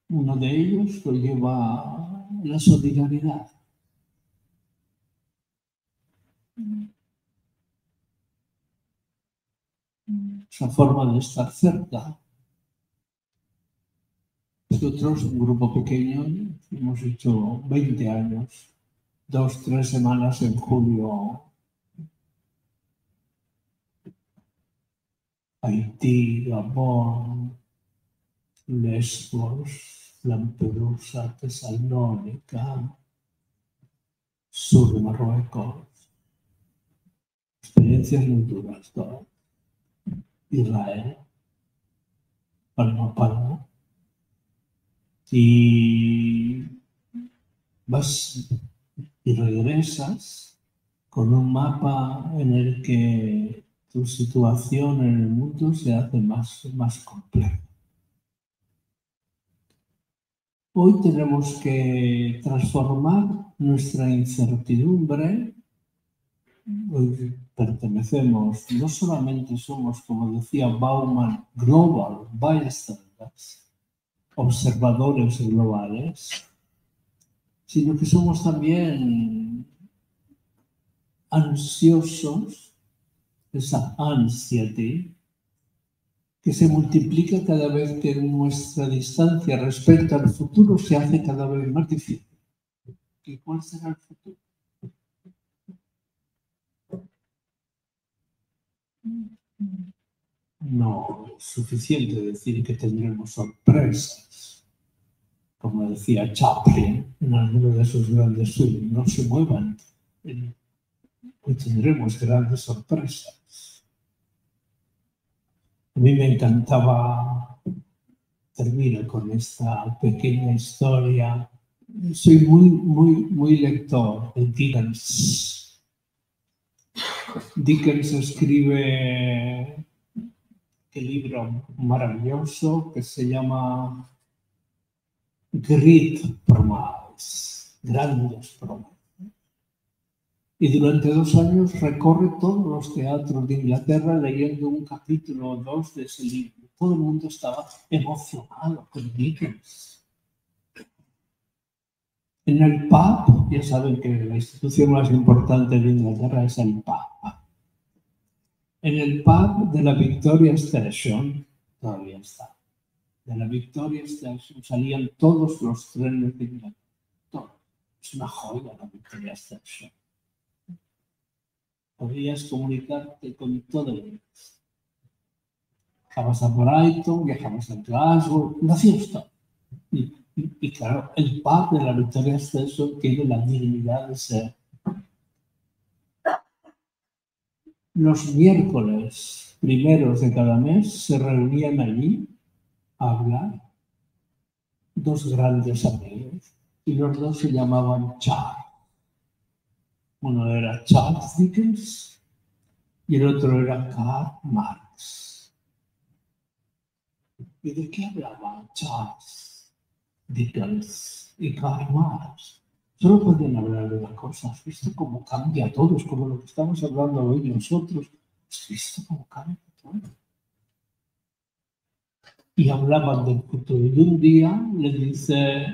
Uno de ellos lo lleva la solidaridad. Esa forma de estar cerca. Nosotros, un grupo pequeño, hemos hecho 20 años, 2-3 semanas en julio, Haití, Gabón, Lesbos, Lampedusa, Tesalónica, sur de Marruecos. Experiencias muy duras, ¿no? Israel, palmo a palmo. Y vas y regresas con un mapa en el que tu situación en el mundo se hace más compleja. Hoy tenemos que transformar nuestra incertidumbre. Hoy pertenecemos, no solamente somos, como decía Bauman, global bystanders, observadores globales, sino que somos también ansiosos, esa ansiety, que se multiplica cada vez que nuestra distancia respecto al futuro se hace cada vez más difícil. ¿Y cuál será el futuro? No es suficiente decir que tendremos sorpresas. Como decía Chaplin en alguno de sus grandes filmes, no se muevan, hoy tendremos grandes sorpresas. A mí me encantaba, termino con esta pequeña historia. Soy muy lector de Dickens. Dickens escribe un libro maravilloso que se llama Great Promise, grandes promesas. Y durante 2 años recorre todos los teatros de Inglaterra leyendo un capítulo o 2 de ese libro. Todo el mundo estaba emocionado con Dickens. En el pub, ya saben que la institución más importante de Inglaterra es el pub. En el pub de la Victoria Station, todavía está, de la Victoria Station salían todos los trenes de Inglaterra. Todo. Es una joya la Victoria Station. Podrías comunicarte con todo el mundo. Viajabas a Brighton, viajabas a Glasgow, lo hacías todo. Y claro, el pub de la Victoria Station tiene la dignidad de ser. Los miércoles primeros de cada mes se reunían allí a hablar 2 grandes amigos y los 2 se llamaban Charles. Uno era Charles Dickens y el otro era Karl Marx. ¿Y de qué hablaban Charles Dickens y Karl Marx? Solo podían hablar de una cosa. ¿Has visto cómo cambia todo? Es como lo que estamos hablando hoy nosotros. ¿Has visto cómo cambia todo? Y hablaban del futuro. Y un día le dice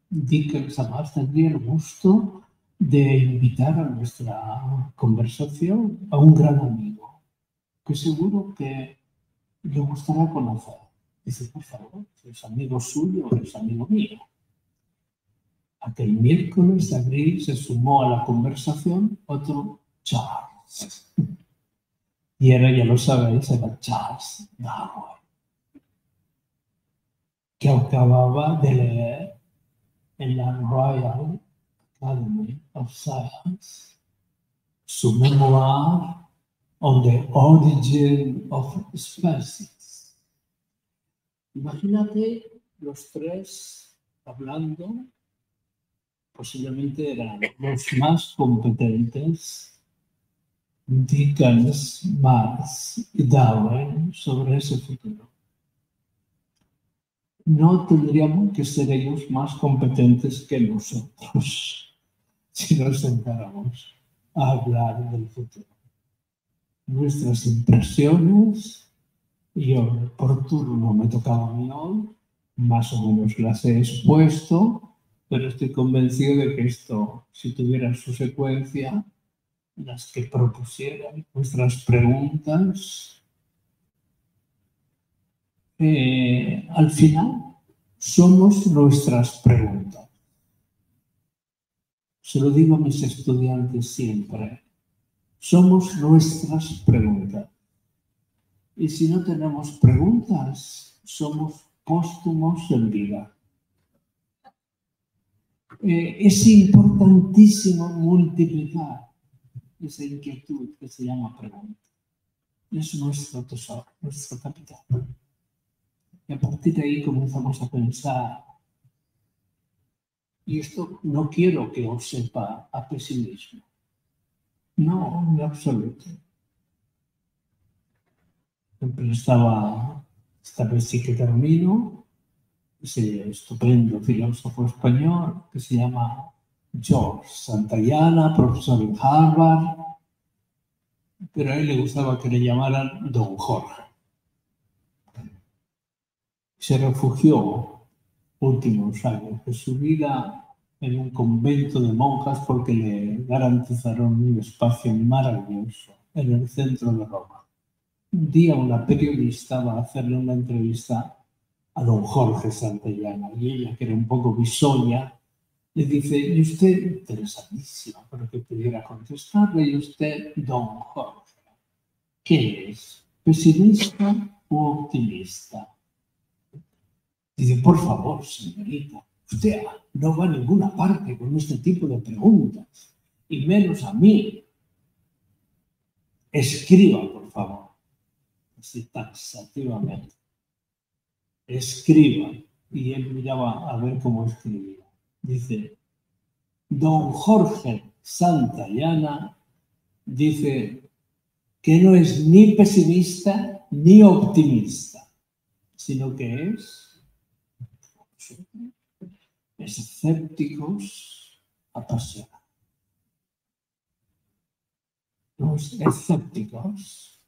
Dickens a Marx, tendría el gusto de invitar a nuestra conversación a un gran amigo, que seguro que le gustará conocer. Dice, por favor, ¿es amigo suyo o es amigo mío? Aquel miércoles de abril se sumó a la conversación otro Charles. Y era, ya lo sabéis, era Charles Darwin, que acababa de leer en la Royal Academy of Science su memoir on the origin of species. Imagínate los 3 hablando, posiblemente eran los más competentes, Dickens, Marx y Darwin, sobre ese futuro. No tendríamos que ser ellos más competentes que nosotros si nos sentáramos a hablar del futuro. Nuestras impresiones, yo por turno me tocaba a mí hoy, más o menos las he expuesto, pero estoy convencido de que esto, si tuviera su secuencia, las que propusieran nuestras preguntas, al final somos nuestras preguntas. Se lo digo a mis estudiantes siempre. Somos nuestras preguntas. Y si no tenemos preguntas, somos póstumos en vida. Es importantísimo multiplicar esa inquietud que se llama pregunta. Es nuestro tesoro, nuestro capital. Y a partir de ahí comenzamos a pensar. Y esto no quiero que os sepa a pesimismo. No, en absoluto. Siempre estaba, esta vez sí que termino, ese estupendo filósofo español que se llama George Santayana, profesor en Harvard, pero a él le gustaba que le llamaran Don Jorge. Se refugió últimos años de su vida en un convento de monjas porque le garantizaron un espacio maravilloso en el centro de Roma. Un día una periodista va a hacerle una entrevista a don Jorge Santayana y ella, que era un poco bisoña, le dice: y usted, interesadísima, pero que pudiera contestarle, y usted, don Jorge, ¿qué es? ¿Pesimista u optimista? Dice: por favor, señorita, usted no va a ninguna parte con este tipo de preguntas, y menos a mí. Escriba, por favor, así taxativamente. Escriba. Y él miraba a ver cómo escribía. Dice: don Jorge Santayana dice que no es ni pesimista ni optimista, sino que es escépticos apasionados. Los escépticos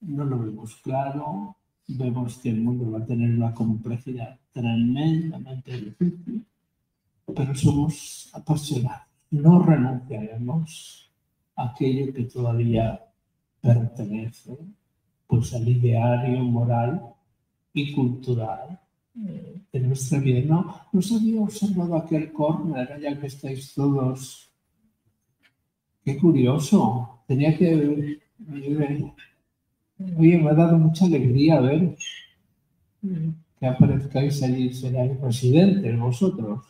no lo vemos claro, vemos que el mundo va a tener una complejidad tremendamente difícil, pero somos apasionados. No renunciaremos a aquello que todavía pertenece pues, al ideario moral y cultural de nuestra vida. No se había observado aquel córner, ya que estáis todos. Qué curioso. Tenía que... Oye, me ha dado mucha alegría ver que aparezcáis allí. ¿Seráis residentes vosotros?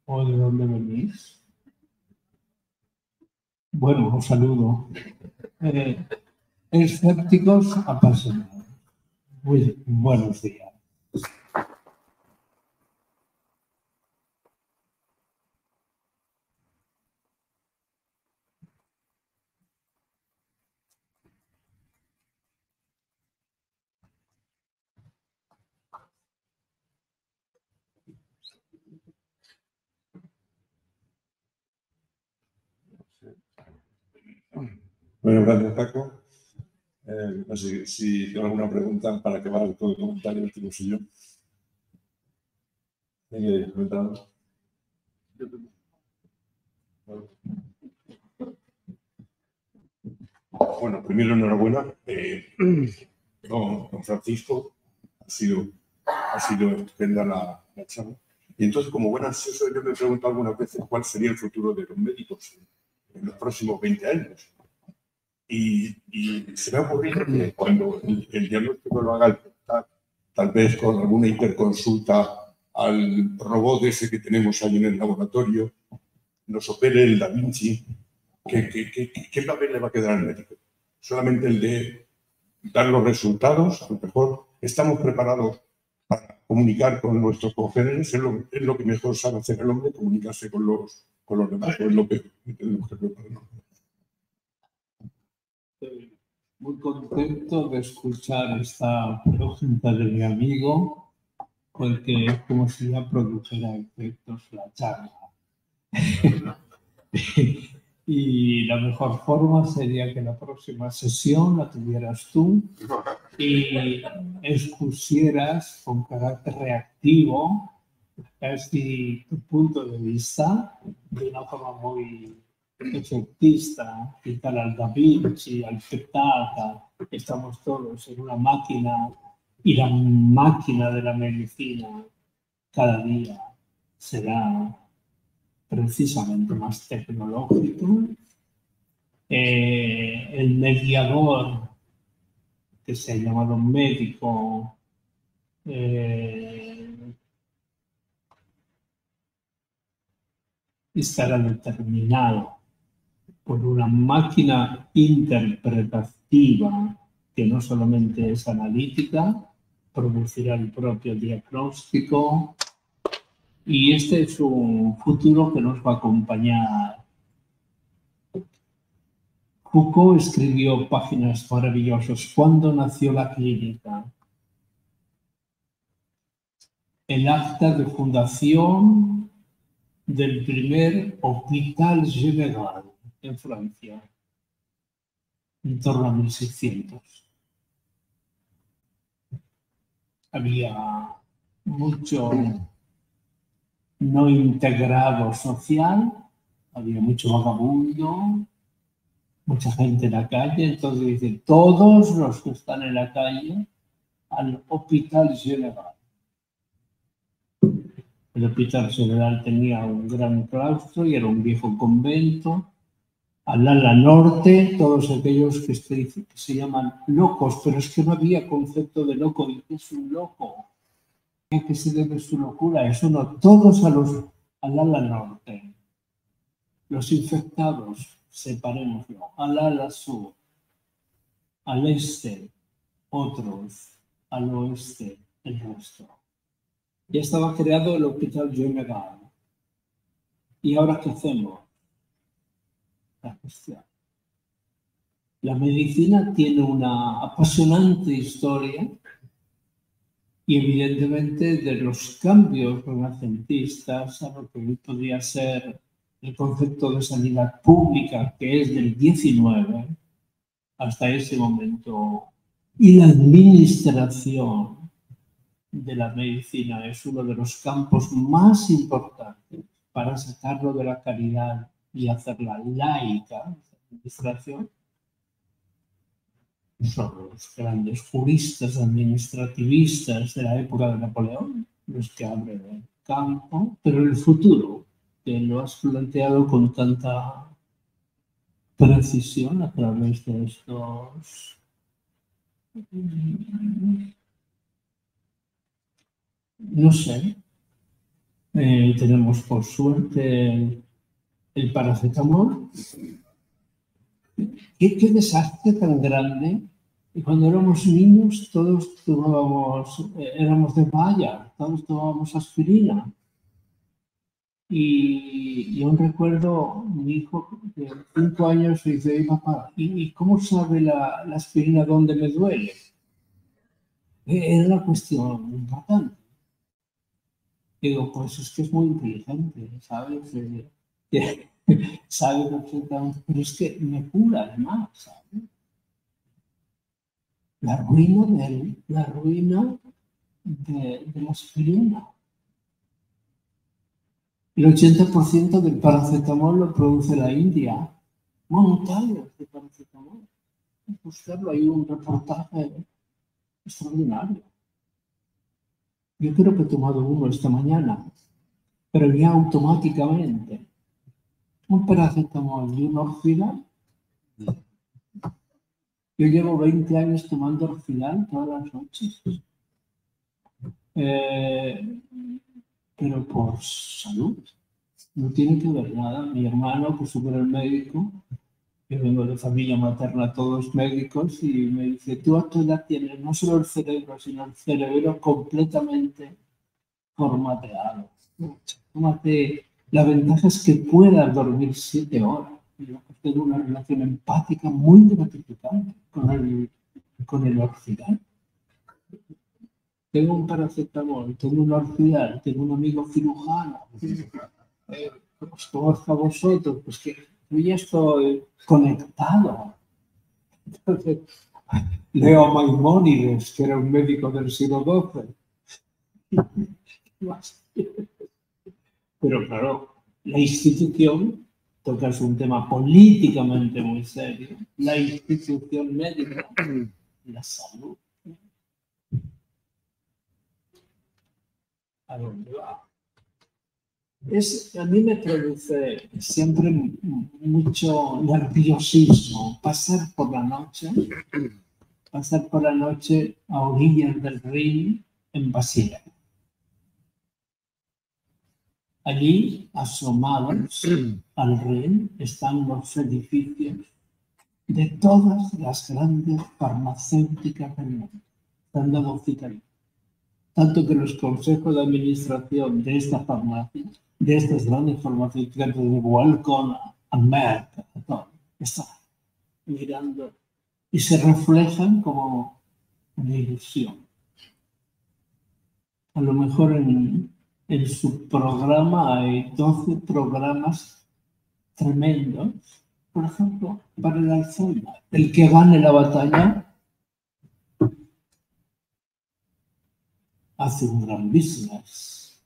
¿O de dónde venís? Bueno, os saludo. Escépticos apasionados. Muy buenos días. Bueno, gracias, Paco. No sé si tengo alguna pregunta para acabar todo el comentario, el soy yo. Bueno, primero enhorabuena. Don Francisco, ha sido estupenda la charla. Y entonces, como buen ansioso, yo me pregunto algunas veces cuál sería el futuro de los médicos en los próximos 20 años. Y se me ha ocurrido que cuando el diagnóstico lo haga el tal vez con alguna interconsulta al robot ese que tenemos ahí en el laboratorio, nos opere el Da Vinci, ¿qué papel le va a quedar al médico? Solamente el de dar los resultados. A lo mejor estamos preparados para comunicar con nuestros congéneres, es lo que mejor sabe hacer el hombre, comunicarse con los demás, es lo que tenemos que prepararnos. Estoy muy contento de escuchar esta pregunta de mi amigo, porque es como si ya produjera efectos la charla. Y la mejor forma sería que la próxima sesión la tuvieras tú y expusieras con carácter reactivo casi tu punto de vista de una forma muy efectista, quitar al Da Vinci, al Petata. Estamos todos en una máquina y la máquina de la medicina cada día será precisamente más tecnológico. El mediador, que se ha llamado médico, estará determinado por una máquina interpretativa que no solamente es analítica, producirá el propio diagnóstico, y este es un futuro que nos va a acompañar Foucault escribió páginas maravillosas. ¿Cuándo nació la clínica? El acta de fundación del primer Hôpital Général en Francia, en torno a 1600. Había mucho no integrado social, había mucho vagabundo, mucha gente en la calle, entonces dice, todos los que están en la calle al Hôpital Général. El Hospital General tenía un gran claustro y era un viejo convento. Al ala norte, todos aquellos que se llaman locos, pero es que no había concepto de loco. ¿Y qué es un loco? ¿A qué se debe su locura? Eso no, todos al ala norte. Los infectados, separémoslo, al ala sur, al este, otros, al oeste, el resto. Ya estaba creado el Hospital Général. ¿Y ahora qué hacemos? La cuestión. La medicina tiene una apasionante historia y evidentemente de los cambios renacentistas a lo que hoy podría ser el concepto de sanidad pública, que es del 19 hasta ese momento, y la administración de la medicina es uno de los campos más importantes para sacarlo de la caridad y hacerla laica, la administración. Son los grandes juristas administrativistas de la época de Napoleón los que abren el campo, pero el futuro, que lo has planteado con tanta precisión a través de estos no sé, tenemos por suerte el paracetamol. ¿Qué desastre tan grande? Y cuando éramos niños todos éramos de Bayer, todos tomábamos aspirina. Y yo recuerdo mi hijo de 5 años y dice, papá, ¿y cómo sabe la aspirina dónde me duele? Era una cuestión importante. Digo, pues es que es muy inteligente, ¿sabes? Sabe perfectamente, pero es que me cura además, ¿sabes? La ruina de la aspirina. El 80% del paracetamol lo produce la India. Montañas de paracetamol. Buscarlo, hay un reportaje extraordinario. Yo creo que he tomado uno esta mañana, pero ya automáticamente. Un paracetamol y un Orfidal. Yo llevo 20 años tomando Orfidal todas las noches. Pero por salud. No tiene que ver nada. Mi hermano, que sube al médico, yo vengo de familia materna, todos médicos, y me dice, tú a tu edad tienes no solo el cerebro, sino el cerebro completamente formateado. Tómate. La ventaja es que puedas dormir 7 horas. Yo tengo una relación empática muy gratificante con el Orfidal. Tengo un paracetamol, tengo un Orfidal, tengo un amigo cirujano. Os conozco a vosotros, pues que yo ya estoy conectado. Entonces, leo a Maimónides, que era un médico del siglo XII. Pero claro, la institución, tocas un tema políticamente muy serio, la institución médica, la salud. ¿A dónde va? A mí me produce siempre mucho nerviosismo pasar por la noche a orillas del Rin en Basilea. Allí, asomados al Rin, están los edificios de todas las grandes farmacéuticas del mundo. Están dados cita ahí. Tanto que los consejos de administración de esta farmacia, de estas grandes farmacéuticas, desde Wellcome a Merck, están. mirando y se reflejan como una ilusión. A lo mejor en su programa hay 12 programas tremendos. Por ejemplo, para el Alzheimer, el que gane la batalla hace un gran business.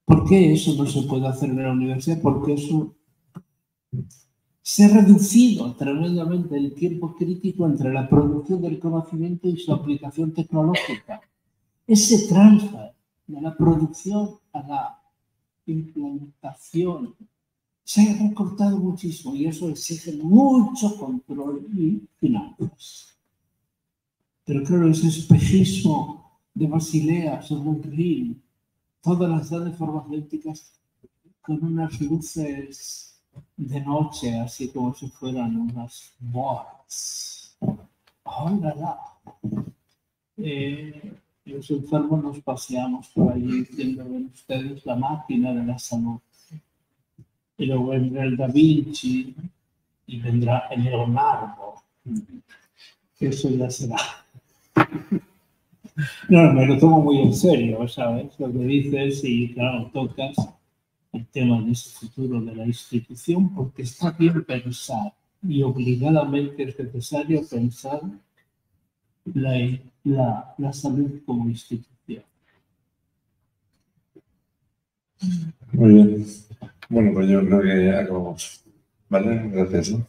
¿Por qué eso no se puede hacer en la universidad? Porque eso se ha reducido tremendamente el tiempo crítico entre la producción del conocimiento y su aplicación tecnológica. Ese transfer de la producción a la implementación se ha recortado muchísimo y eso exige mucho control y finanzas. Pero claro, ese espejismo de Basilea sobre el Rin, todas las grandes farmacéuticas con unas luces de noche, así como si fueran unas boards. ¡Hola! Los enfermos nos paseamos por allí diciendo, ven ustedes la máquina de la salud. Y luego vendrá el Da Vinci y vendrá el Leonardo. Eso ya será. No, me lo tomo muy en serio, ¿sabes? Lo que dices y, claro, tocas el tema de ese futuro de la institución porque está bien pensar y obligadamente es necesario pensar la salud como institución. Muy bien. Bueno, pues yo creo que acabamos. ¿Vale? Gracias, ¿no?